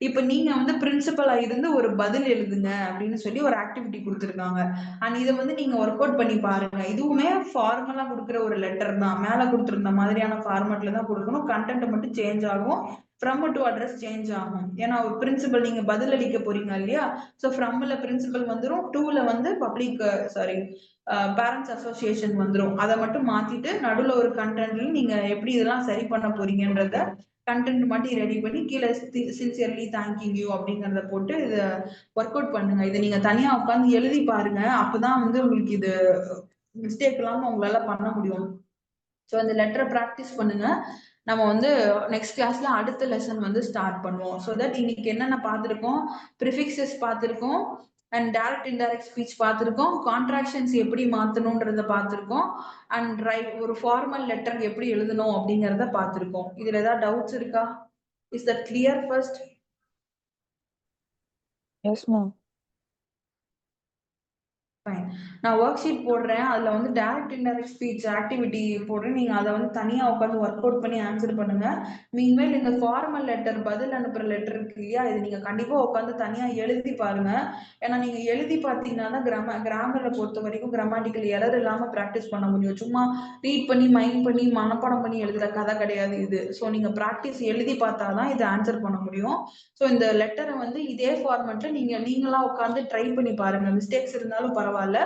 இப்போ நீங்க வந்து பிரின்சிபலா இருந்து ஒரு பதில் எழுதுங்க அப்படின்னு சொல்லி ஒரு ஆக்டிவிட்டி கொடுத்துருக்காங்க. அண்ட் இதை வந்து நீங்க ஒர்க் அவுட் பண்ணி பாருங்க. இதுவுமே ஃபார்மலா கொடுக்குற ஒரு லெட்டர் தான், மேல கொடுத்துருந்த மாதிரியான ஃபார்மேட்ல தான் கொடுக்கணும். கண்டென்ட் மட்டும் சேஞ்ச் ஆகும், ஃப்ரம் டு அட்ரஸ் சேஞ்ச் ஆகும். ஏன்னா ஒரு பிரின்சிபல் நீங்க பதில் அளிக்க போறீங்க இல்லையா, ஸோ ஃப்ரம்ல பிரின்சிபல் வந்துடும், டூல வந்து பப்ளிக் பேரண்ட்ஸ் அசோசியேஷன் வந்துடும். அதை மட்டும் மாத்திட்டு நடுவில் ஒரு கண்டென்ட்ல நீங்க எப்படி இதெல்லாம் சரி பண்ண போறீங்கன்றத கண்டென்ட் மட்டும் ரெடி பண்ணி கீழே சின்சியர்லி தேங்கிங் யூ அப்படிங்கறத போட்டு இதை ஒர்க் அவுட் பண்ணுங்க. இதை நீங்க தனியா உட்காந்து எழுதி பாருங்க, அப்பதான் வந்து உங்களுக்கு இது மிஸ்டேக் இல்லாம உங்களால பண்ண முடியும். ஸோ அந்த லெட்டரை ப்ராக்டிஸ் பண்ணுங்க. நம்ம வந்து நெக்ஸ்ட் கிளாஸ்ல அடுத்த லெசன் வந்து ஸ்டார்ட் பண்ணுவோம். ஸோ தட் இன்னைக்கு என்னென்ன பார்த்துருக்கோம், ப்ரிஃபிக்ஸஸ் பார்த்துருக்கோம், அண்ட் டைரக்ட் இன்டைரக்ட் ஸ்பீச் பார்த்துருக்கோம், கான்ட்ராக்ஷன்ஸ் எப்படி மாற்றணுன்றத பார்த்துருக்கோம், அண்ட் ஒரு ஃபார்மல் லெட்டர் எப்படி எழுதணும் அப்படிங்கிறத பார்த்துருக்கோம். இதுல ஏதாவது டவுட்ஸ் இருக்கா? Is that clear first? Yes ma'am. நான் ஒர்க் ஷீட் போடுறேன், அதுல வந்து டைரக்ட் இன்டைரக்ட் ஸ்பீச் ஆக்டிவிட்டி போடுறேன். நீங்க அதை வந்து தனியா உட்காந்து ஒர்க் அவுட் பண்ணி ஆன்சர் பண்ணுங்க. மீன்வேல் இந்த ஃபார்மல் லெட்டர் பதில் அனுப்புற லெட்டர் இருக்கு இல்லையா, இது நீங்க கண்டிப்பா உட்காந்து தனியா எழுதி பாருங்க. ஏன்னா நீங்க எழுதி பார்த்தீங்கன்னா தான் கிராமரை பொறுத்த வரைக்கும் கிராமட்டிக்கல் எரர் இல்லாம ப்ராக்டிஸ் பண்ண முடியும். சும்மா ரீட் பண்ணி மைண்ட் பண்ணி மனப்பாடம் பண்ணி எழுதுற கதை கிடையாது இது. ஸோ நீங்க ப்ராக்டிஸ் எழுதி பார்த்தாதான் இது ஆன்சர் பண்ண முடியும். ஸோ இந்த லெட்டரை வந்து இதே ஃபார்மேட்ல நீங்களா உட்காந்து ட்ரை பண்ணி பாருங்க. மிஸ்டேக்ஸ் இருந்தாலும் பரவாயில்ல, பரவாயில்ல,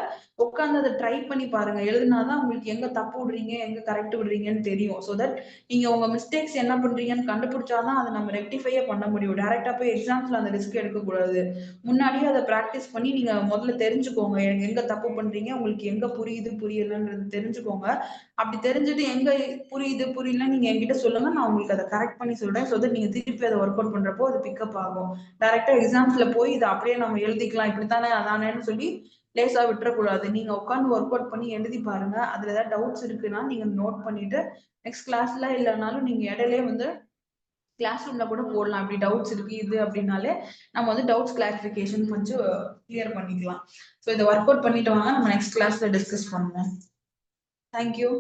உட்காந்து அதை ட்ரை பண்ணி பாருங்க. எழுதினாதான் உங்களுக்கு எங்க தப்பு விடுறீங்க எங்க கரெக்ட் விடுறீங்கன்னு தெரியும். ஸோ தட் நீங்க உங்க மிஸ்டேக்ஸ் என்ன பண்றீங்கன்னு கண்டுபிடிச்சாதான் அதை நம்ம ரெக்டிஃபையே பண்ண முடியும். டைரக்டா போய் எக்ஸாம்ஸ்ல அந்த ரிஸ்க் எடுக்கக்கூடாது. முன்னாடியே அதை ப்ராக்டிஸ் பண்ணி நீங்க முதல்ல தெரிஞ்சுக்கோங்க. எங்க தப்பு பண்றீங்க, உங்களுக்கு எங்க புரியுது புரியலன்றது தெரிஞ்சுக்கோங்க. அப்படி தெரிஞ்சுட்டு எங்க புரியுது புரியல நீங்க என்கிட்ட சொல்லுங்க, நான் உங்களுக்கு அதை கரெக்ட் பண்ணி சொல்றேன். ஸோ தட் நீங்க திருப்பி அதை ஒர்க் அவுட் பண்றப்போ அது பிக்கப் ஆகும். டைரக்டா எக்ஸாம்ஸ்ல போய் இதை அப்படியே நம்ம எழுதிக்கலாம் இப்படித்தானே அதானேன்னு சொல்லி லேசா விட்டுறக்கூடாது. நீங்க உட்காந்து ஒர்க் அவுட் பண்ணி எழுதி பாருங்க. அதுல ஏதாவது டவுட்ஸ் இருக்குன்னா நீங்க நோட் பண்ணிட்டு நெக்ஸ்ட் கிளாஸ்ல இல்லைனாலும் நீங்க இடையிலே வந்து கிளாஸ் ரூம்ல கூட போடலாம். அப்படி டவுட்ஸ் இருக்கு இது அப்படின்னாலே நம்ம வந்து டவுட்ஸ் கிளாரிஃபிகேஷன் கொஞ்சம் கிளியர் பண்ணிக்கலாம். ஸோ இதை ஒர்க் அவுட் பண்ணிட்டு வாங்க, நம்ம நெக்ஸ்ட் கிளாஸ்ல டிஸ்கஸ் பண்ணுவோம். தேங்க்யூ.